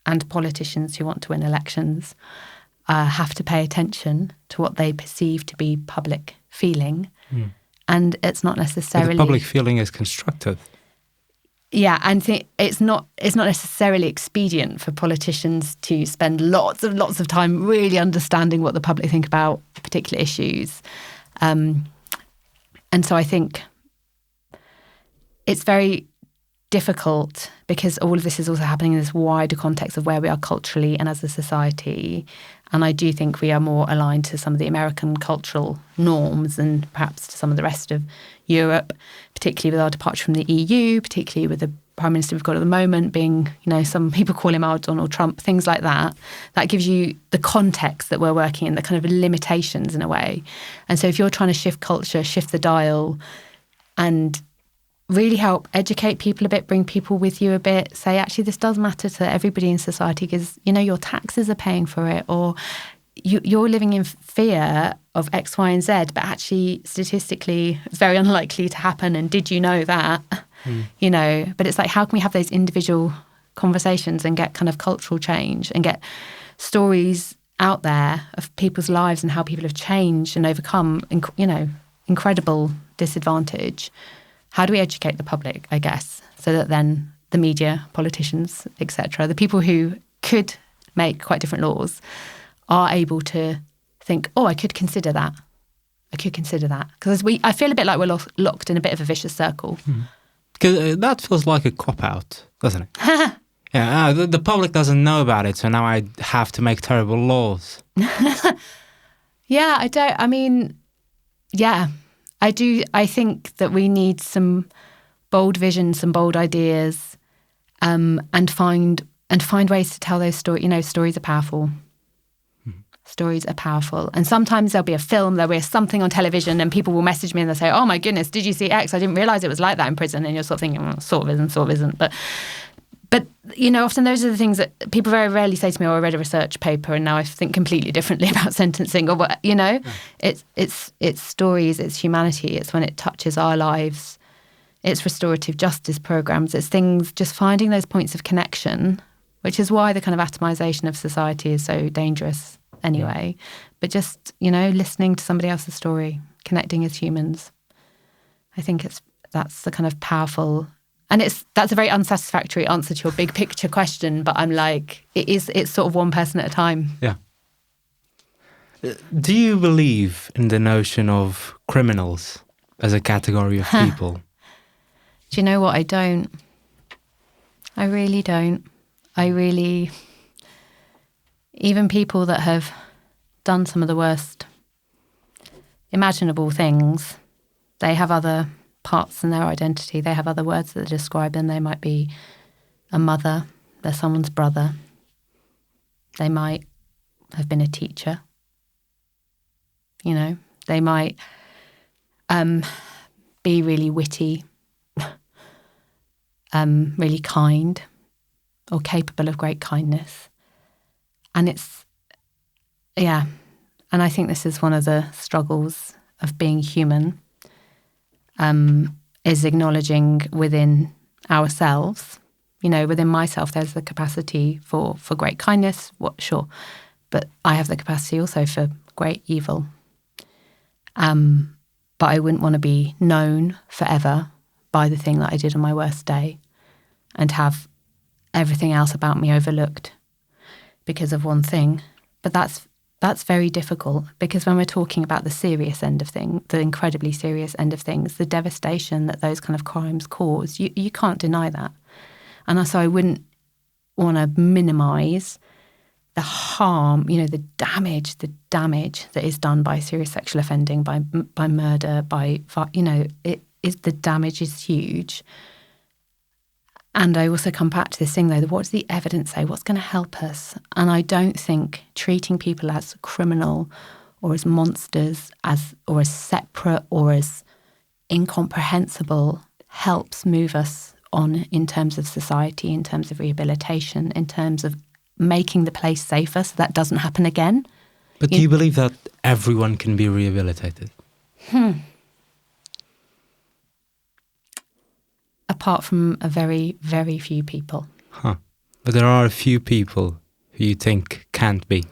and politicians who want to win elections have to pay attention to what they perceive to be public feeling. And it's not necessarily... But the public feeling is constructive. Yeah, and it's not necessarily expedient for politicians to spend lots of time really understanding what the public think about particular issues. And so I think it's very difficult, because all of this is also happening in this wider context of where we are culturally and as a society. And I do think we are more aligned to some of the American cultural norms and perhaps to some of the rest of Europe, particularly with our departure from the EU, particularly with the Prime Minister we've got at the moment being, some people call him our Donald Trump, things like that. That gives you the context that we're working in, the kind of limitations in a way. And so if you're trying to shift culture, shift the dial, and really help educate people a bit, bring people with you a bit, say, actually, this does matter to everybody in society because, your taxes are paying for it, or you're living in fear of X, Y, and Z, but actually, statistically, it's very unlikely to happen. And did you know that? But it's like, how can we have those individual conversations and get kind of cultural change and get stories out there of people's lives and how people have changed and overcome, incredible disadvantage? How do we educate the public, I guess, so that then the media, politicians, etc., the people who could make quite different laws are able to think, I could consider that. Because I feel a bit like we're locked in a bit of a vicious circle. Because that feels like a cop-out, doesn't it? Yeah, the public doesn't know about it, so now I have to make terrible laws. I do. I think that we need some bold vision, some bold ideas, and find ways to tell those stories. Stories are powerful. Stories are powerful. And sometimes there'll be a film, there'll be something on television, and people will message me and they'll say, oh my goodness, did you see X? I didn't realise it was like that in prison. And you're sort of thinking, well, sort of isn't. But often those are the things that people very rarely say to me, oh, I read a research paper and now I think completely differently about sentencing, or what, It's stories, it's humanity, it's when it touches our lives, it's restorative justice programs, it's things, just finding those points of connection, which is why the kind of atomization of society is so dangerous anyway. But just, listening to somebody else's story, connecting as humans, I think that's the kind of powerful. And that's a very unsatisfactory answer to your big picture question, but I'm like, it's sort of one person at a time. Yeah. Do you believe in the notion of criminals as a category of people? Do you know what? I don't. I really don't. Even people that have done some of the worst imaginable things, they have other parts in their identity. They have other words that describe them. They might be a mother, they're someone's brother. They might have been a teacher. They might be really witty, really kind, or capable of great kindness. And and I think this is one of the struggles of being human, is acknowledging within ourselves, within myself, there's the capacity for great kindness, sure, but I have the capacity also for great evil. But I wouldn't want to be known forever by the thing that I did on my worst day and have everything else about me overlooked because of one thing. But that's very difficult, because when we're talking about the serious end of things, the incredibly serious end of things, the devastation that those kind of crimes cause, you can't deny that. And so I wouldn't want to minimise the harm, the damage that is done by serious sexual offending, by murder, the damage is huge. And I also come back to this thing, though, what does the evidence say? What's going to help us? And I don't think treating people as criminal or as monsters, or as separate or as incomprehensible helps move us on in terms of society, in terms of rehabilitation, in terms of making the place safer so that doesn't happen again. But do you believe that everyone can be rehabilitated? Apart from a very, very few people. But there are a few people who you think can't be.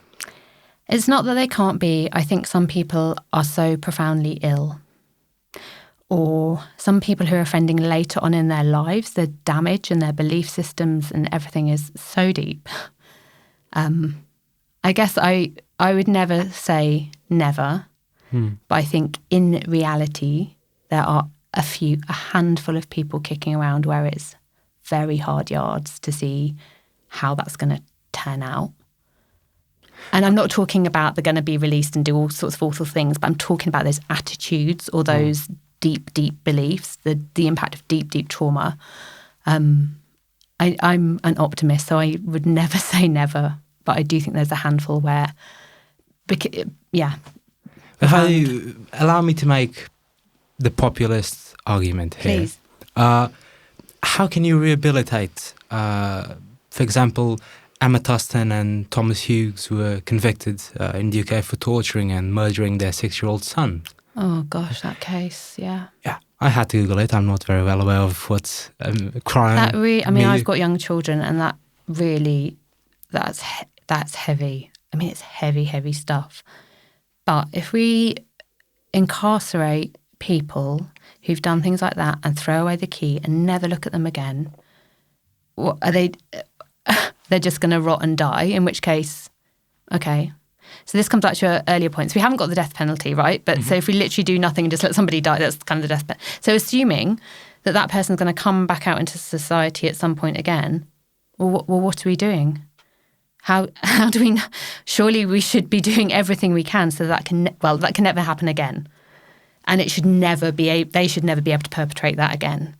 It's not that they can't be. I think some people are so profoundly ill. Or some people who are offending later on in their lives, the damage in their belief systems and everything is so deep. I guess I would never say never, but I think in reality there are a handful of people kicking around where it's very hard yards to see how that's going to turn out. And I'm not talking about they're going to be released and do all sorts of awful things, but I'm talking about those attitudes or those deep, deep beliefs, the impact of deep, deep trauma. I'm an optimist, so I would never say never, but I do think there's a handful where, Allow me to make the populist argument here. Please. How can you rehabilitate, for example, Emma Tustin and Thomas Hughes, who were convicted in the UK for torturing and murdering their 6-year-old son? Oh gosh, that case, yeah. Yeah, I had to Google it. I'm not very well aware of what crime. I've got young children, and that really, that's heavy. I mean, it's heavy, heavy stuff. But if we incarcerate people who've done things like that and throw away the key and never look at them again, what are they? They're just going to rot and die, in which case, okay. So this comes back to your earlier points. We haven't got the death penalty, right? But so if we literally do nothing and just let somebody die, that's kind of the death penalty. So assuming that person's going to come back out into society at some point again, well, what are we doing? How do we? Surely we should be doing everything we can so that can never happen again, and it should never be. They should never be able to perpetrate that again.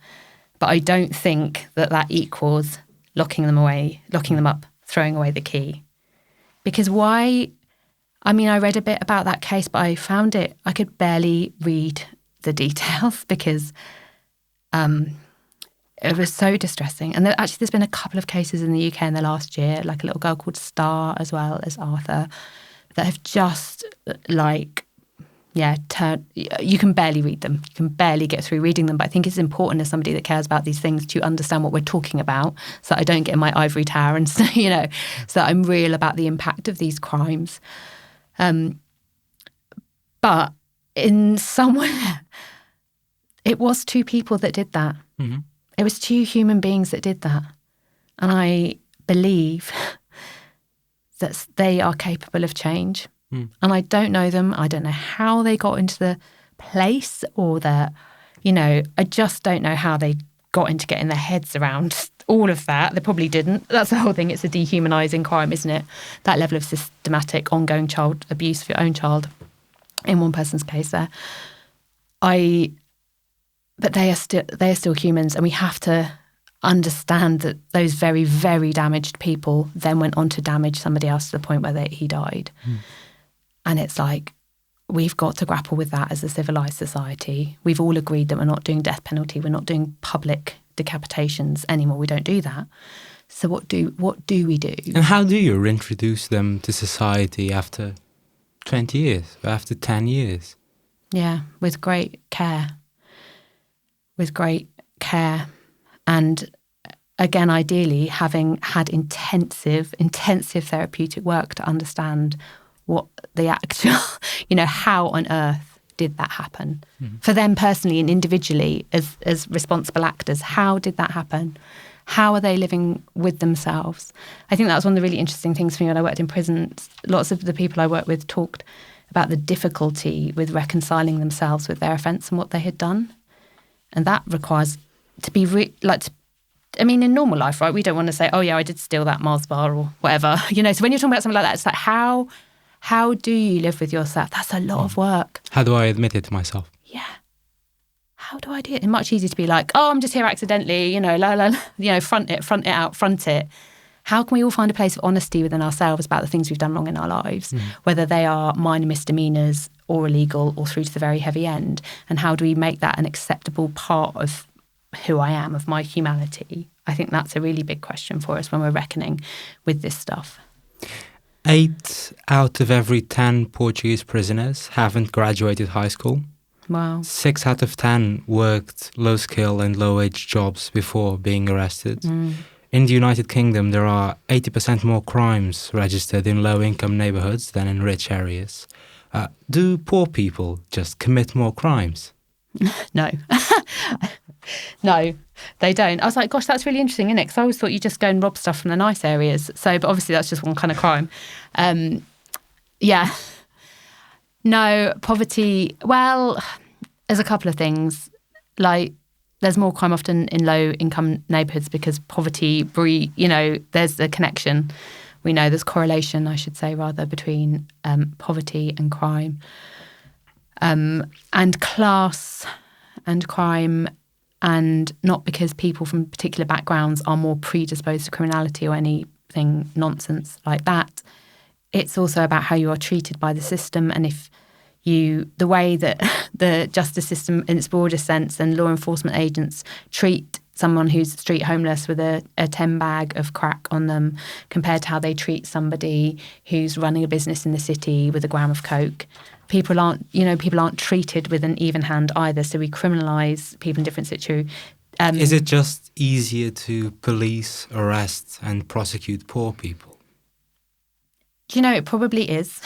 But I don't think that equals locking them up, throwing away the key, because why? I mean, I read a bit about that case, but I found I could barely read the details because it was so distressing. And there's been a couple of cases in the UK in the last year, like a little girl called Star as well as Arthur, that have just you can barely read them. You can barely get through reading them. But I think it's important as somebody that cares about these things to understand what we're talking about so I don't get in my ivory tower and, so I'm real about the impact of these crimes. But in somewhere, it was two people that did that. Mm-hmm. It was two human beings that did that. And I believe that they are capable of change. And I don't know them. I don't know how they got into the place or I just don't know how they got into getting their heads around all of that. They probably didn't. That's the whole thing. It's a dehumanising crime, isn't it? That level of systematic, ongoing child abuse of your own child in one person's case there. But they are still humans, and we have to understand that those very, very damaged people then went on to damage somebody else to the point where he died. And it's like, we've got to grapple with that as a civilised society. We've all agreed that we're not doing death penalty. We're not doing public decapitations anymore. We don't do that. So what do we do? And how do you reintroduce them to society after 20 years, after 10 years? Yeah, with great care. And again, ideally, having had intensive therapeutic work to understand what the actual, how on earth did that happen? Mm-hmm. For them personally and individually as responsible actors, how did that happen? How are they living with themselves? I think that was one of the really interesting things for me when I worked in prisons. Lots of the people I worked with talked about the difficulty with reconciling themselves with their offence and what they had done. And that requires to be in normal life, right? We don't want to say, oh yeah, I did steal that Mars bar or whatever. So when you're talking about something like that, it's like, how do you live with yourself? That's a lot of work. How do I admit it to myself? Yeah. How do I do it? It's much easier to be like, oh, I'm just here accidentally, front it out. How can we all find a place of honesty within ourselves about the things we've done wrong in our lives, whether they are minor misdemeanours or illegal or through to the very heavy end? And how do we make that an acceptable part of who I am, of my humanity? I think that's a really big question for us when we're reckoning with this stuff. 8 out of every 10 Portuguese prisoners haven't graduated high school. Wow. 6 out of 10 worked low-skill and low-wage jobs before being arrested. In the United Kingdom, there are 80% more crimes registered in low-income neighbourhoods than in rich areas. Do poor people just commit more crimes? No. No, they don't. I was like, gosh, that's really interesting, isn't it? Because I always thought you just go and rob stuff from the nice areas. But obviously that's just one kind of crime. Yeah. No, poverty, well, there's a couple of things. Like, there's more crime often in low-income neighbourhoods because poverty, there's a connection. We know there's correlation, I should say, rather, between poverty and crime. And class and crime, and not because people from particular backgrounds are more predisposed to criminality or anything nonsense like that. It's also about how you are treated by the system, and if the way that the justice system in its broadest sense and law enforcement agents treat someone who's street homeless with a 10 bag of crack on them compared to how they treat somebody who's running a business in the city with a gram of coke. People aren't treated with an even hand either. So we criminalise people in different situations. Is it just easier to police, arrest and prosecute poor people? It probably is.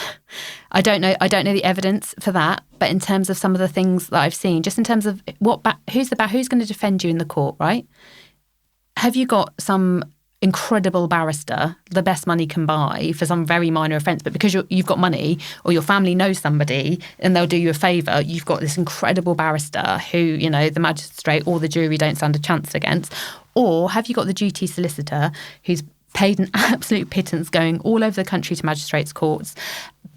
I don't know the evidence for that, but in terms of some of the things that I've seen, just in terms of who's going to defend you in the court, right? Have you got some incredible barrister, the best money can buy for some very minor offence, but because you've got money or your family knows somebody and they'll do you a favour, you've got this incredible barrister who, the magistrate or the jury don't stand a chance against? Or have you got the duty solicitor who's paid an absolute pittance going all over the country to magistrates' courts,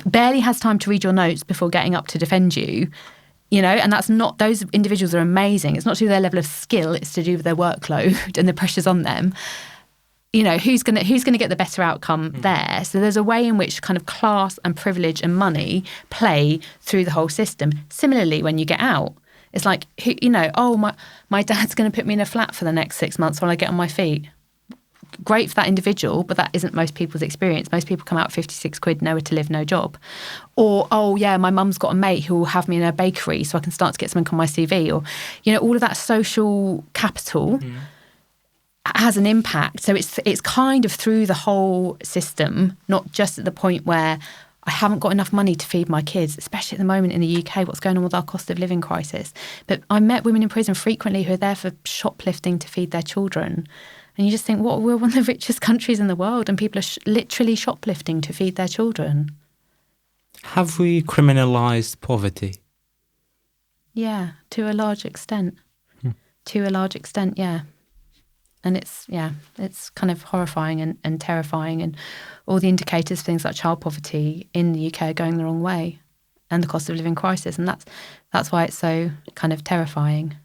barely has time to read your notes before getting up to defend you, and that's not, those individuals are amazing. It's not to do with their level of skill, it's to do with their workload and the pressures on them. who's gonna get the better outcome there? So there's a way in which kind of class and privilege and money play through the whole system. Similarly, when you get out, it's like, my dad's going to put me in a flat for the next 6 months while I get on my feet. Great for that individual, but that isn't most people's experience. Most people come out 56 quid, nowhere to live, no job. Or, my mum's got a mate who will have me in a bakery so I can start to get something on my CV. Or, all of that social capital has an impact. So it's kind of through the whole system, not just at the point where I haven't got enough money to feed my kids, especially at the moment in the UK, what's going on with our cost of living crisis. But I met women in prison frequently who are there for shoplifting to feed their children. And you just think, we're one of the richest countries in the world and people are literally shoplifting to feed their children. Have we criminalised poverty? Yeah, to a large extent. To a large extent, yeah. And it's kind of horrifying and terrifying, and all the indicators for things like child poverty in the UK are going the wrong way, and the cost of living crisis, and that's why it's so kind of terrifying.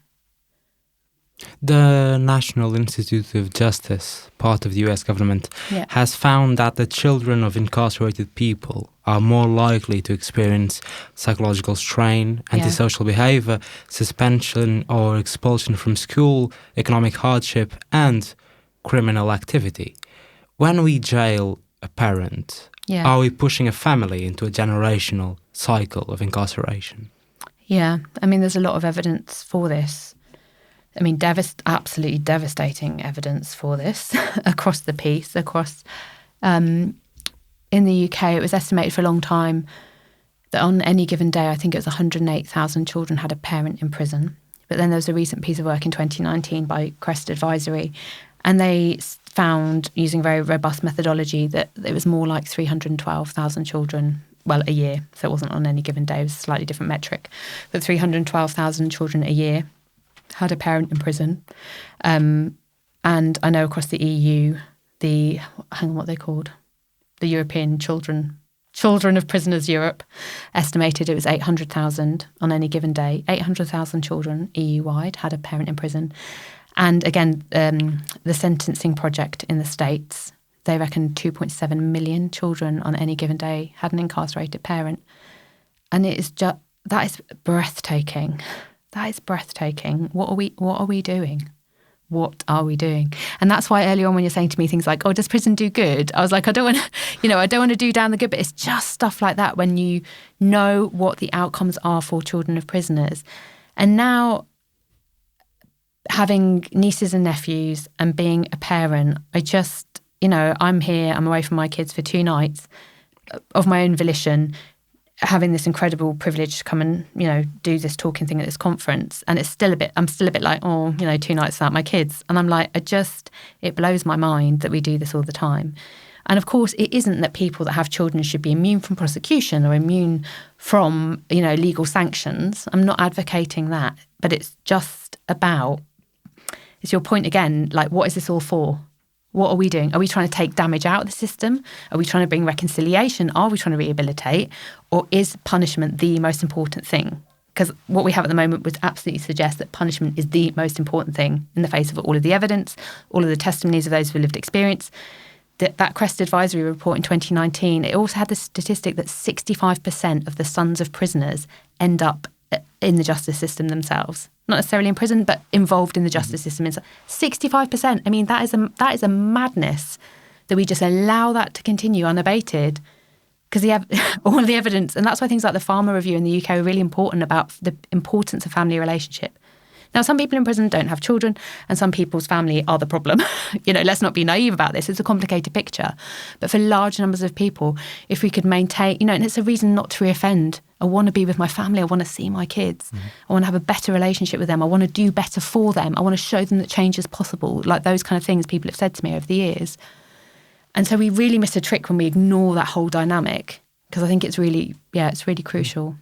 The National Institute of Justice, part of the US government, has found that the children of incarcerated people are more likely to experience psychological strain, antisocial behavior, suspension or expulsion from school, economic hardship, and criminal activity. When we jail a parent, are we pushing a family into a generational cycle of incarceration? Yeah, I mean, there's a lot of evidence for this. I mean, absolutely devastating evidence for this across the piece, in the UK, it was estimated for a long time that on any given day, I think it was 108,000 children had a parent in prison. But then there was a recent piece of work in 2019 by Crest Advisory, and they found, using very robust methodology, that it was more like 312,000 children, a year. So it wasn't on any given day, it was a slightly different metric. But 312,000 children a year had a parent in prison. And I know across the EU, what they're called? The European Children of Prisoners Europe, estimated it was 800,000 on any given day. 800,000 children EU-wide had a parent in prison. And again, the Sentencing Project in the States, they reckon 2.7 million children on any given day had an incarcerated parent. And that is breathtaking. That is breathtaking. What are we doing? What are we doing? And that's why early on when you're saying to me things like, does prison do good? I was like, I don't want to do down the good, but it's just stuff like that when you know what the outcomes are for children of prisoners. And now, having nieces and nephews and being a parent, I'm here, I'm away from my kids for 2 nights of my own volition, having this incredible privilege to come and, do this talking thing at this conference. And I'm still a bit like, 2 nights without my kids. And I'm like, it blows my mind that we do this all the time. And of course, it isn't that people that have children should be immune from prosecution or immune from, legal sanctions. I'm not advocating that, but it's just about, it's your point again, like, what is this all for? What are we doing? Are we trying to take damage out of the system? Are we trying to bring reconciliation? Are we trying to rehabilitate? Or is punishment the most important thing? Because what we have at the moment would absolutely suggest that punishment is the most important thing in the face of all of the evidence, all of the testimonies of those with lived experience. That Crest Advisory report in 2019, it also had the statistic that 65% of the sons of prisoners end up in the justice system themselves. Not necessarily in prison, but involved in the justice system. 65%. I mean, that is a madness that we just allow that to continue unabated, because all the evidence, and that's why things like the Farmer Review in the UK are really important about the importance of family relationship. Now, some people in prison don't have children, and some people's family are the problem. Let's not be naive about this. It's a complicated picture. But for large numbers of people, if we could maintain, and it's a reason not to reoffend. I want to be with my family. I want to see my kids. I want to have a better relationship with them. I want to do better for them. I want to show them that change is possible. Like those kind of things people have said to me over the years. And so we really miss a trick when we ignore that whole dynamic, because I think it's really crucial.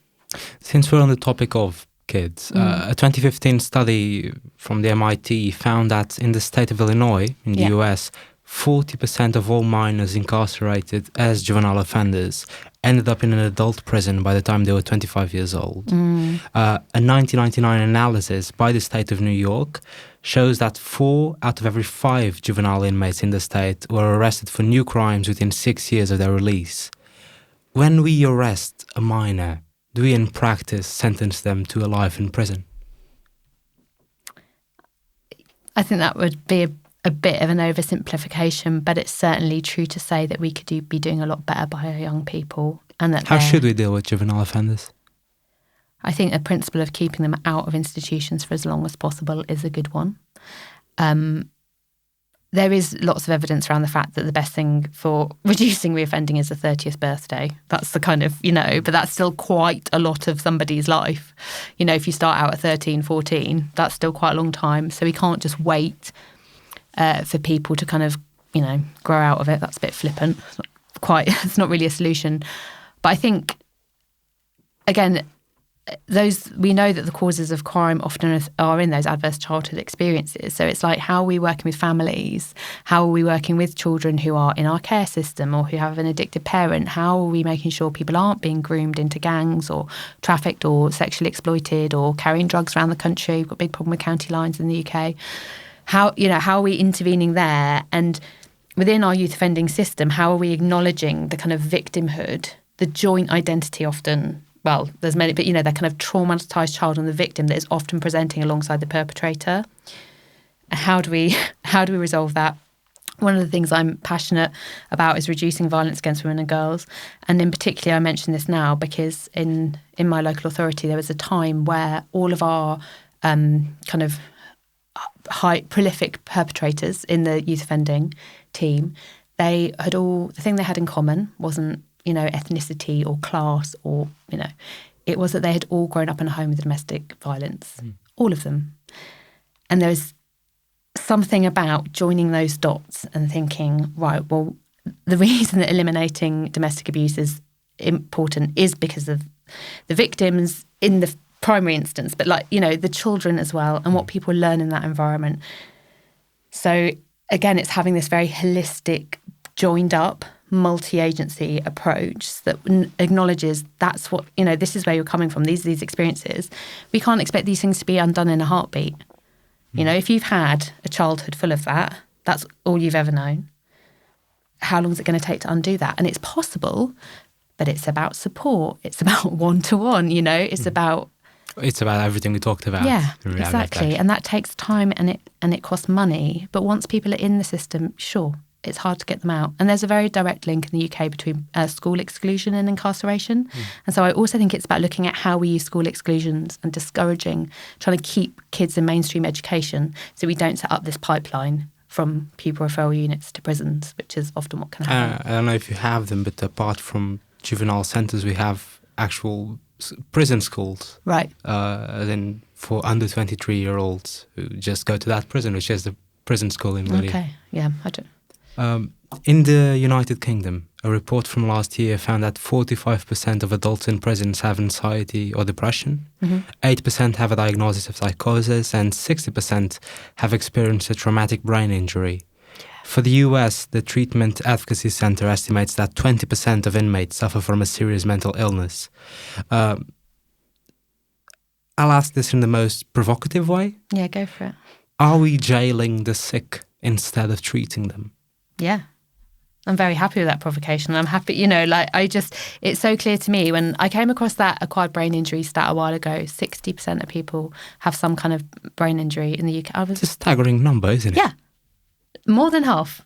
Since we're on the topic of kids, a 2015 study from the MIT found that in the state of Illinois, in the US, 40% of all minors incarcerated as juvenile offenders ended up in an adult prison by the time they were 25 years old. A 1999 analysis by the state of New York shows that 4 out of every 5 juvenile inmates in the state were arrested for new crimes within 6 years of their release. When we arrest a minor, do we in practice sentence them to a life in prison? I think that would be a bit of an oversimplification, but it's certainly true to say that we could be doing a lot better by our young people. And that How should we deal with juvenile offenders? I think the principle of keeping them out of institutions for as long as possible is a good one. There is lots of evidence around the fact that the best thing for reducing reoffending is a 30th birthday. That's the kind of, but that's still quite a lot of somebody's life. If you start out at 13, 14, that's still quite a long time. So we can't just wait for people to kind of, grow out of it. That's a bit flippant. It's not really a solution. But I think, again, we know that the causes of crime often are in those adverse childhood experiences. So it's like, how are we working with families? How are we working with children who are in our care system or who have an addicted parent? How are we making sure people aren't being groomed into gangs or trafficked or sexually exploited or carrying drugs around the country? We've got a big problem with county lines in the UK. How are we intervening there? And within our youth offending system, how are we acknowledging the kind of victimhood, the joint identity often? Well, there's many, but that kind of traumatised child and the victim that is often presenting alongside the perpetrator. How do we resolve that? One of the things I'm passionate about is reducing violence against women and girls. And in particular, I mention this now because in my local authority, there was a time where all of our kind of high prolific perpetrators in the youth offending team, the thing they had in common wasn't ethnicity or class or, it was that they had all grown up in a home with domestic violence, all of them. And there was something about joining those dots and thinking, right, well, the reason that eliminating domestic abuse is important is because of the victims in the primary instance, but the children as well and what people learn in that environment. So again, it's having this very holistic, joined up, multi-agency approach that acknowledges that's what, this is where you're coming from, these experiences. We can't expect these things to be undone in a heartbeat. If you've had a childhood full of that, that's all you've ever known. How long is it going to take to undo that? And it's possible, but it's about support. It's about one-to-one, it's about... It's about everything we talked about. Yeah, exactly. And that takes time and it costs money. But once people are in the system, sure, it's hard to get them out. And there's a very direct link in the UK between school exclusion and incarceration. And so I also think it's about looking at how we use school exclusions and discouraging, trying to keep kids in mainstream education so we don't set up this pipeline from pupil referral units to prisons, which is often what can happen. I don't know if you have them, but apart from juvenile centres, we have actual prison schools. Right. Then for under 23-year-olds who just go to that prison, which is the prison school in Lille. Okay, yeah, I don't... In the United Kingdom, a report from last year found that 45% of adults in prisons have anxiety or depression, 8% have a diagnosis of psychosis, and 60% have experienced a traumatic brain injury. Yeah. For the US, the Treatment Advocacy Center estimates that 20% of inmates suffer from a serious mental illness. I'll ask this in the most provocative way. Yeah, go for it. Are we jailing the sick instead of treating them? Yeah. I'm very happy with that provocation. I'm happy, it's so clear to me when I came across that acquired brain injury stat a while ago, 60% of people have some kind of brain injury in the UK. It's a staggering number, isn't it? Yeah. More than half.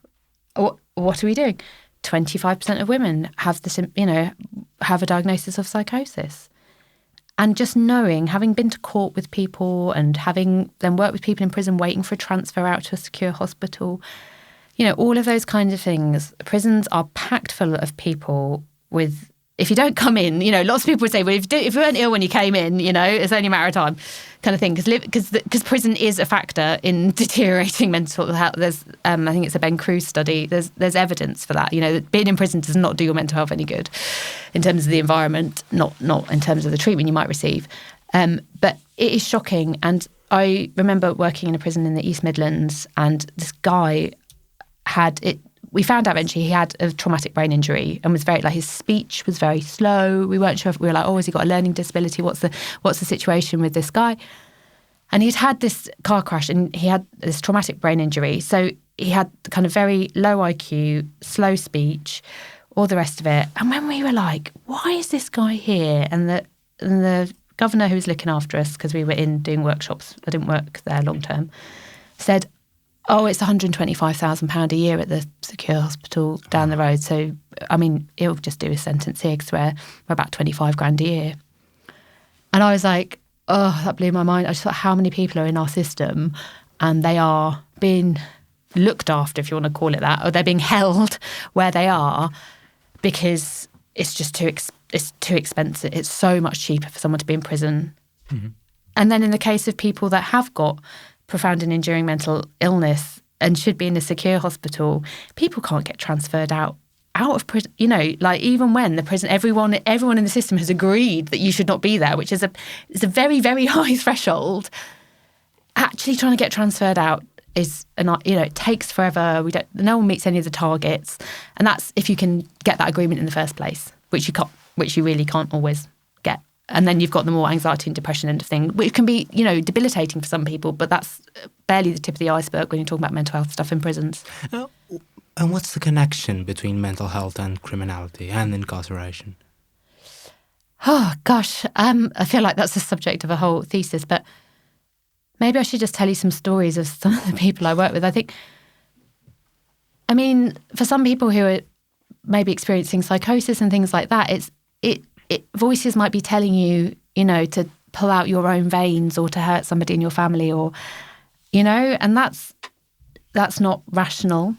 What are we doing? 25% of women have this, have a diagnosis of psychosis. And just knowing, having been to court with people and having then worked with people in prison waiting for a transfer out to a secure hospital, all of those kinds of things. Prisons are packed full of people with, if you don't come in, lots of people would say, well, if you weren't ill when you came in, it's only a matter of time kind of thing. Because prison is a factor in deteriorating mental health. There's, I think it's a Ben Cruz study. There's evidence for that. That being in prison does not do your mental health any good in terms of the environment, not in terms of the treatment you might receive. But it is shocking. And I remember working in a prison in the East Midlands, and this guy had it we found out eventually he had a traumatic brain injury and was very, like, his speech was very slow. We weren't sure if, we were like, oh, has he got a learning disability? What's the situation with this guy? And he'd had this car crash and he had this traumatic brain injury. So he had kind of very low IQ, slow speech, all the rest of it. And when we were like, why is this guy here? And the governor who was looking after us, because we were in doing workshops, I didn't work there long term, said, oh, it's £125,000 a year at the secure hospital down the road. So, I mean, he'll just do a sentence here because we're about 25 grand a year. And I was like, oh, that blew my mind. I just thought, how many people are in our system and they are being looked after, if you want to call it that, or they're being held where they are because it's just too expensive. It's so much cheaper for someone to be in prison. Mm-hmm. And then in the case of people that have got profound and enduring mental illness and should be in a secure hospital, people can't get transferred out of prison. You know, like, even when the prison, everyone in the system has agreed that you should not be there, which is a very, very high threshold. Actually trying to get transferred out is, it takes forever. No one meets any of the targets, and that's if you can get that agreement in the first place, which you really can't always get. And then you've got the more anxiety and depression end of thing, which can be, debilitating for some people, but that's barely the tip of the iceberg when you're talking about mental health stuff in prisons. And what's the connection between mental health and criminality and incarceration? Oh, gosh. I feel like that's the subject of a whole thesis, but maybe I should just tell you some stories of some of the people I work with. For some people who are maybe experiencing psychosis and things like that, voices might be telling you, to pull out your own veins or to hurt somebody in your family, or, and that's not rational.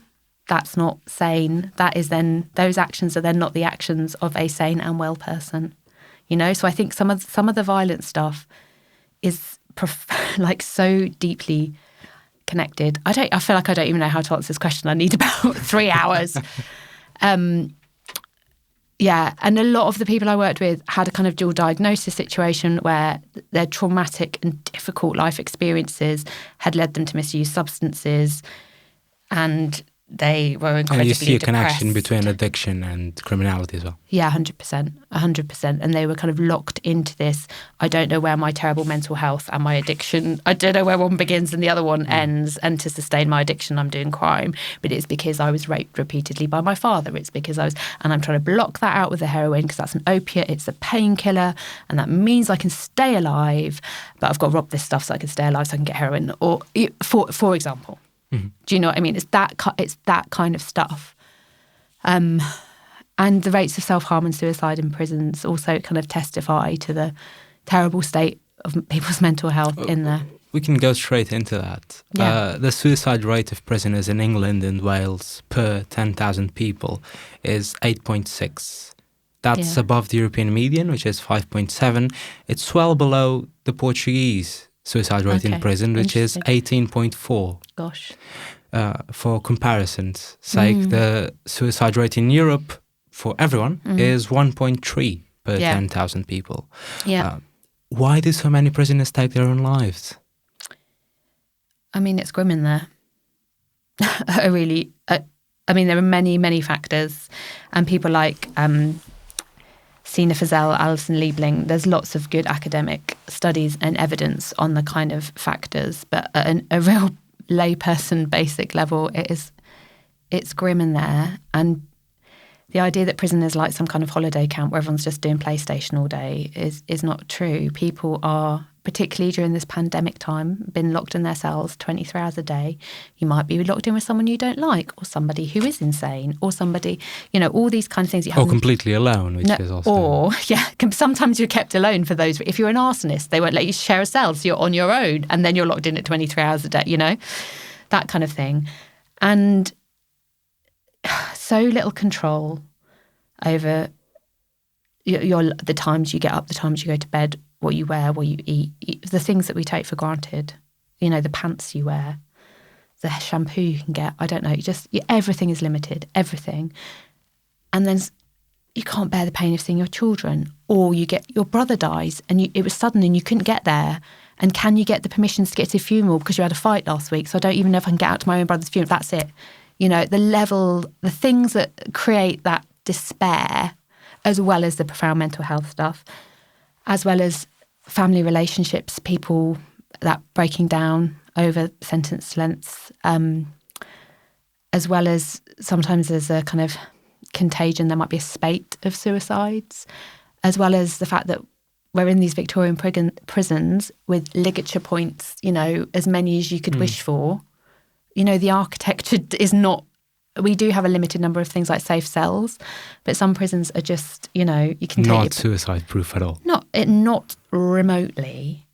That's not sane. Those actions are then not the actions of a sane and well person, So I think some of the violent stuff is so deeply connected. I feel like I don't even know how to answer this question. I need about 3 hours. Yeah, and a lot of the people I worked with had a kind of dual diagnosis situation where their traumatic and difficult life experiences had led them to misuse substances, and they were incredibly depressed. And you see a connection between addiction and criminality as well. Yeah, 100%. And they were kind of locked into this, I don't know where my terrible mental health and my addiction, I don't know where one begins and the other one ends, and to sustain my addiction I'm doing crime, but it's because I was raped repeatedly by my father, it's because and I'm trying to block that out with the heroin because that's an opiate, it's a painkiller, and that means I can stay alive, but I've got to rob this stuff so I can stay alive so I can get heroin, or for example. Mm-hmm. Do you know what I mean? It's that kind of stuff. And the rates of self-harm and suicide in prisons also kind of testify to the terrible state of people's mental health in there. We can go straight into that. Yeah. The suicide rate of prisoners in England and Wales per 10,000 people is 8.6. That's above the European median, which is 5.7. It's well below the Portuguese suicide rate in prison, which is 18.4. Gosh. For comparison's sake, the suicide rate in Europe for everyone is 1.3 per 10,000 people. Yeah. Why do so many prisoners take their own lives? It's grim in there. There are many, many factors, and people like Sina Fazell, Alison Liebling, there's lots of good academic studies and evidence on the kind of factors, but at a real layperson basic level, it's grim in there. And the idea that prison is like some kind of holiday camp where everyone's just doing PlayStation all day is not true. People are, particularly during this pandemic time, been locked in their cells 23 hours a day. You might be locked in with someone you don't like, or somebody who is insane, or somebody, all these kind of things. Or completely alone, which is also... Or, sometimes you're kept alone for those. If you're an arsonist, they won't let you share a cell, so you're on your own, and then you're locked in at 23 hours a day, that kind of thing. And so little control over the times you get up, the times you go to bed, what you wear, what you eat, the things that we take for granted, the pants you wear, the shampoo you can get, I don't know, everything is limited, everything. And then you can't bear the pain of seeing your children, or your brother dies and it was sudden and you couldn't get there. And can you get the permissions to get to the funeral because you had a fight last week? So I don't even know if I can get out to my own brother's funeral. That's it. the things that create that despair, as well as the profound mental health stuff, as well as family relationships, people that breaking down over sentence lengths, as well as sometimes there's a kind of contagion, there might be a spate of suicides, as well as the fact that we're in these Victorian prisons with ligature points, as many as you could wish for. The architecture is not, we do have a limited number of things like safe cells, but some prisons are just, you can take not suicide proof at all. Not remotely.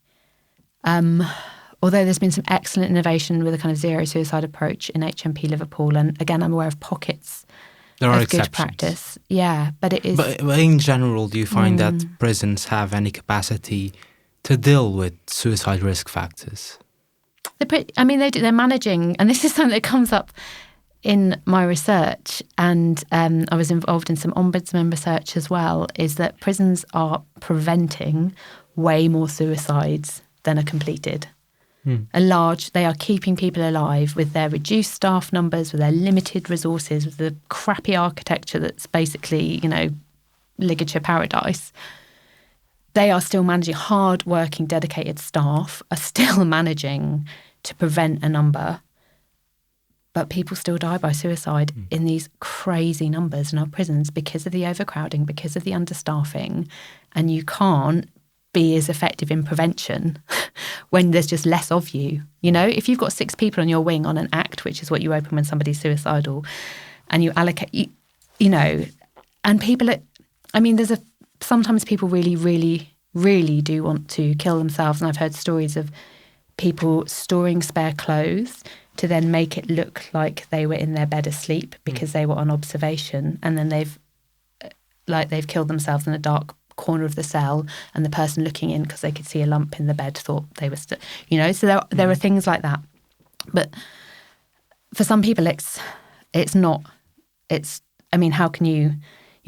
Although there's been some excellent innovation with a kind of zero suicide approach in HMP Liverpool. And again, I'm aware of pockets there are of exceptions. Good practice. Yeah, but it is... But in general, do you find that prisons have any capacity to deal with suicide risk factors? They're managing, and this is something that comes up in my research, and I was involved in some ombudsman research as well, is that prisons are preventing way more suicides than are completed. They are keeping people alive with their reduced staff numbers, with their limited resources, with the crappy architecture that's basically, ligature paradise. They are still managing, hard-working, dedicated staff are still managing to prevent a number. But people still die by suicide in these crazy numbers in our prisons because of the overcrowding, because of the understaffing. And you can't be as effective in prevention when there's just less of you. If you've got 6 people on your wing on an act, which is what you open when somebody's suicidal, and you allocate, and people sometimes people really, really, really do want to kill themselves. And I've heard stories of people storing spare clothes to then make it look like they were in their bed asleep because they were on observation, and then they've killed themselves in a dark corner of the cell, and the person looking in because they could see a lump in the bed thought they were so there are things like that. But for some people how can you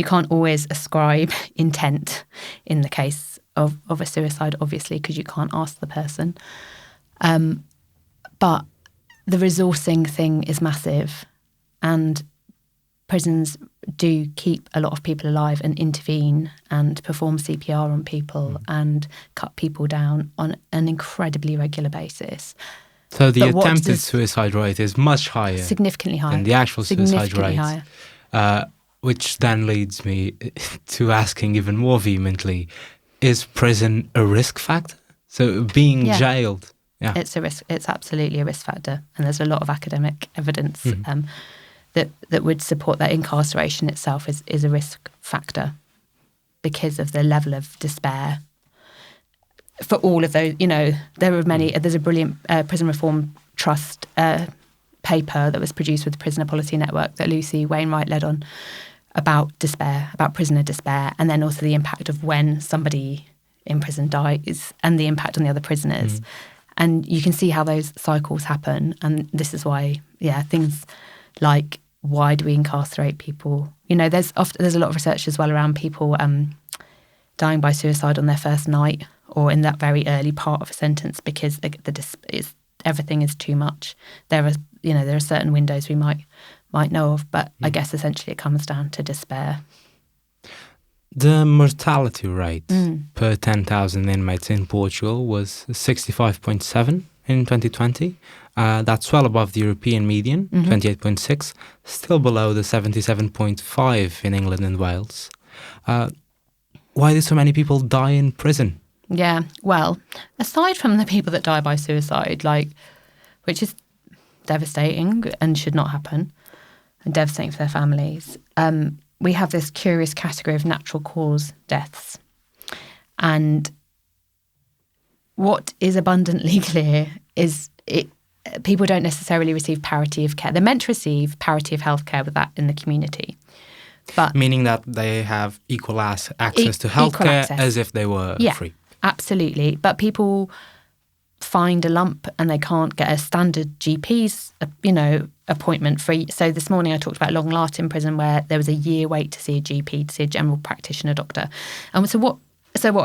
can't always ascribe intent in the case of a suicide, obviously, because you can't ask the person, but the resourcing thing is massive, and prisons do keep a lot of people alive and intervene and perform CPR on people and cut people down on an incredibly regular basis. So the attempted suicide rate is much higher. Significantly higher. Than the actual suicide rate. Higher. Which then leads me to asking even more vehemently, is prison a risk factor? So being jailed... Yeah. It's a risk. It's absolutely a risk factor. And there's a lot of academic evidence that would support that incarceration itself is a risk factor because of the level of despair. For all of those, there are many. There's a brilliant Prison Reform Trust paper that was produced with the Prisoner Policy Network that Lucy Wainwright led on about despair, about prisoner despair, and then also the impact of when somebody in prison dies and the impact on the other prisoners. And you can see how those cycles happen. And this is why, things like, why do we incarcerate people? There's a lot of research as well around people dying by suicide on their first night or in that very early part of a sentence because everything is too much. There are certain windows we might know of, but I guess essentially it comes down to despair. The mortality rate per 10,000 inmates in Portugal was 65.7 in 2020. That's well above the European median, 28.6, still below the 77.5 in England and Wales. Why do so many people die in prison? Yeah, well, aside from the people that die by suicide, which is devastating and should not happen, and devastating for their families, we have this curious category of natural cause deaths. And what is abundantly clear is people don't necessarily receive parity of care. They're meant to receive parity of healthcare with that in the community. But meaning that they have equal access to healthcare as if they were free. Absolutely. But people find a lump and they can't get a standard GP's, appointment free. So this morning I talked about Long Lartin in prison where there was a year wait to see a GP, to see a general practitioner doctor. And so what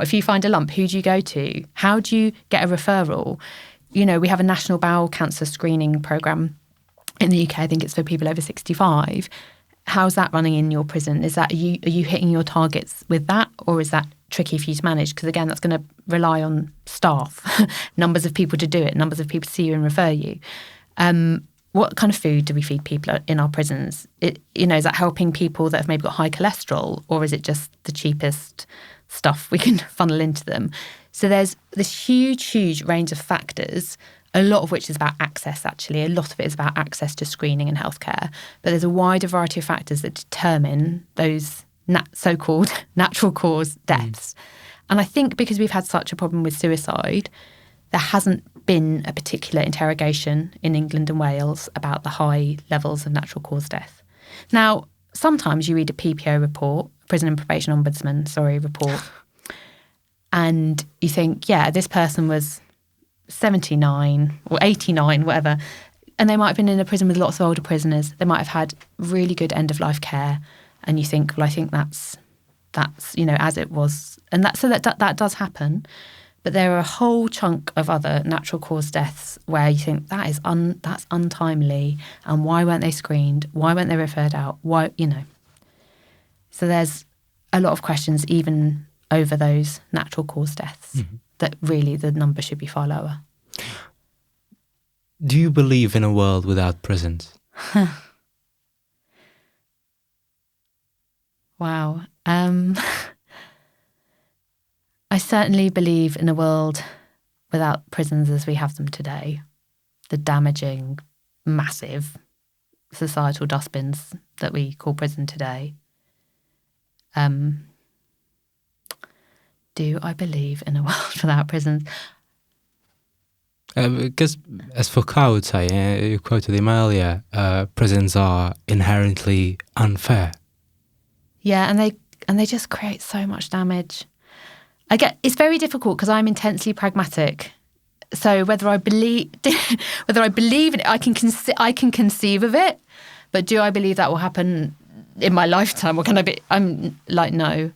if you find a lump, who do you go to? How do you get a referral? We have a national bowel cancer screening programme In the UK, I think it's for people over 65. How's that running in your prison? Are you hitting your targets with that, or is that tricky for you to manage? Because again, that's going to rely on staff, numbers of people to do it, numbers of people to see you and refer you. What kind of food do we feed people in our prisons? Is that helping people that have maybe got high cholesterol, or is it just the cheapest stuff we can funnel into them? So there's this huge range of factors, a lot of which is about access, actually. A lot of it is about access to screening and healthcare. But there's a wider variety of factors that determine those so-called natural cause deaths. And I think because we've had such a problem with suicide, there hasn't been a particular interrogation in England and Wales about the high levels of natural cause death. Now, sometimes you read a PPO report, Prison and Probation Ombudsman, report, and you think, yeah, this person was 79 or 89, whatever, and they might have been in a prison with lots of older prisoners. They might have had really good end-of-life care, and you think, well, I think that's as it was, and that does happen. But there are a whole chunk of other natural cause deaths where you think that's untimely, and why weren't they screened? Why weren't they referred out? Why, So there's a lot of questions even over those natural cause deaths that really the number should be far lower. Do you believe in a world without prisons? Wow. I certainly believe in a world without prisons as we have them today. The damaging, massive societal dustbins that we call prison today. Do I believe in a world without prisons? Because as Foucault would say, you quoted him earlier, prisons are inherently unfair. Yeah, and they just create so much damage. It's very difficult because I'm intensely pragmatic. So whether I believe in it, I can conceive of it, but do I believe that will happen in my lifetime, or can I be? I'm like, no.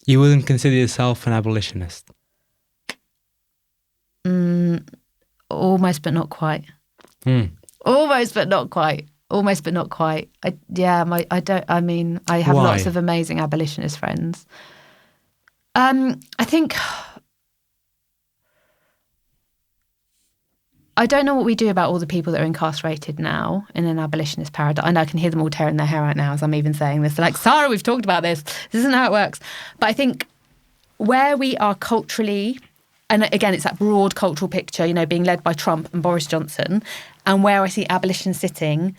You wouldn't consider yourself an abolitionist? Almost, but not quite. Almost, but not quite. Almost, but not quite. I have Why? Lots of amazing abolitionist friends. I think I don't know what we do about all the people that are incarcerated now in an abolitionist paradigm. And I can hear them all tearing their hair out now as I'm even saying this. They're like, Sara, we've talked about this. This isn't how it works. But I think where we are culturally, and again, it's that broad cultural picture, being led by Trump and Boris Johnson, and where I see abolition sitting,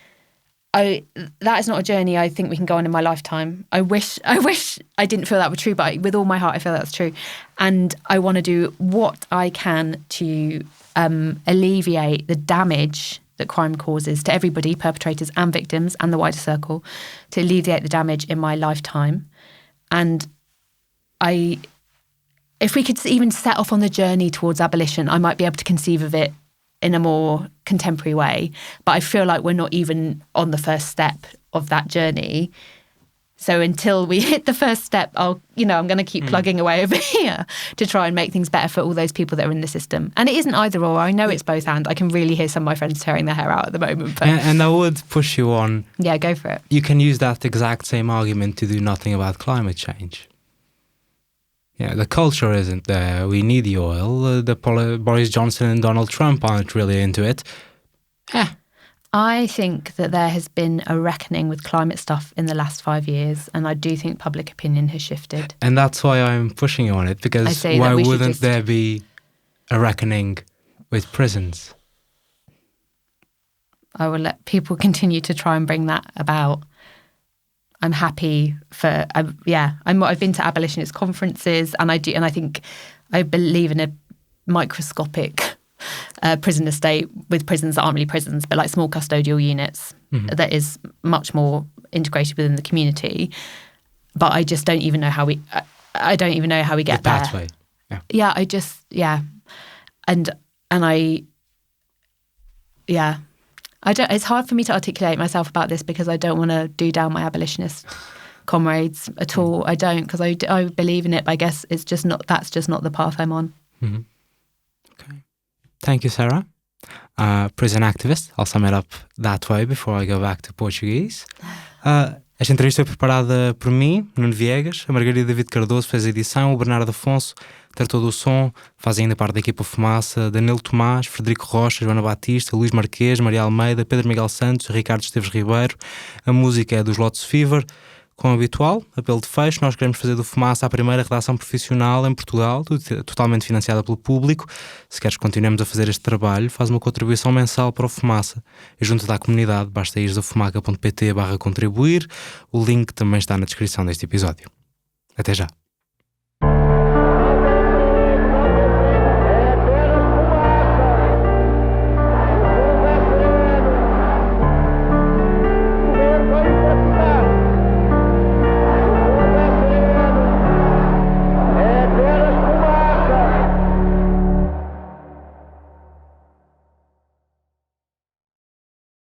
that is not a journey I think we can go on in my lifetime. I wish I didn't feel that were true, but with all my heart, I feel that's true. And I want to do what I can to alleviate the damage that crime causes to everybody, perpetrators and victims and the wider circle, to alleviate the damage in my lifetime. And if we could even set off on the journey towards abolition, I might be able to conceive of it in a more contemporary way. But I feel like we're not even on the first step of that journey. So until we hit the first step, I'm going to keep plugging away over here to try and make things better for all those people that are in the system. And it isn't either or. I know it's both and. I can really hear some of my friends tearing their hair out at the moment. But and I would push you on. Yeah, go for it. You can use that exact same argument to do nothing about climate change. Yeah, the culture isn't there. We need the oil. Boris Johnson and Donald Trump aren't really into it. I think that there has been a reckoning with climate stuff in the last 5 years, and I do think public opinion has shifted. And that's why I'm pushing you on it, because why wouldn't there be a reckoning with prisons? I will let people continue to try and bring that about. I'm happy for, I've been to abolitionist conferences, and I think I believe in a microscopic prison estate with prisons that aren't really prisons, but like small custodial units that is much more integrated within the community. But I just don't even know how we, I don't even know how we get there. That way. It's hard for me to articulate myself about this because I don't want to do down my abolitionist comrades at all. I don't, because I believe in it, but I guess that's just not the path I'm on. Okay. Thank you, Sara. Prison activist. I'll sum it up that way before I go back to Portuguese. Esta entrevista foi preparada por mim, Nuno Viegas, a Margarida David Cardoso fez a edição, o Bernardo Afonso tratou do som, faz ainda parte da equipa Fumaça, Danilo Tomás, Frederico Rocha, Joana Batista, Luís Marquês, Maria Almeida, Pedro Miguel Santos, Ricardo Esteves Ribeiro. A música é dos Lotus Fever. Com o habitual, apelo de fecho, nós queremos fazer do Fumaça a primeira redação profissional em Portugal, totalmente financiada pelo público. Se queres que continuemos a fazer este trabalho, faz uma contribuição mensal para o Fumaça. E junto da comunidade, basta ir a fumaca.pt/contribuir. O link também está na descrição deste episódio. Até já!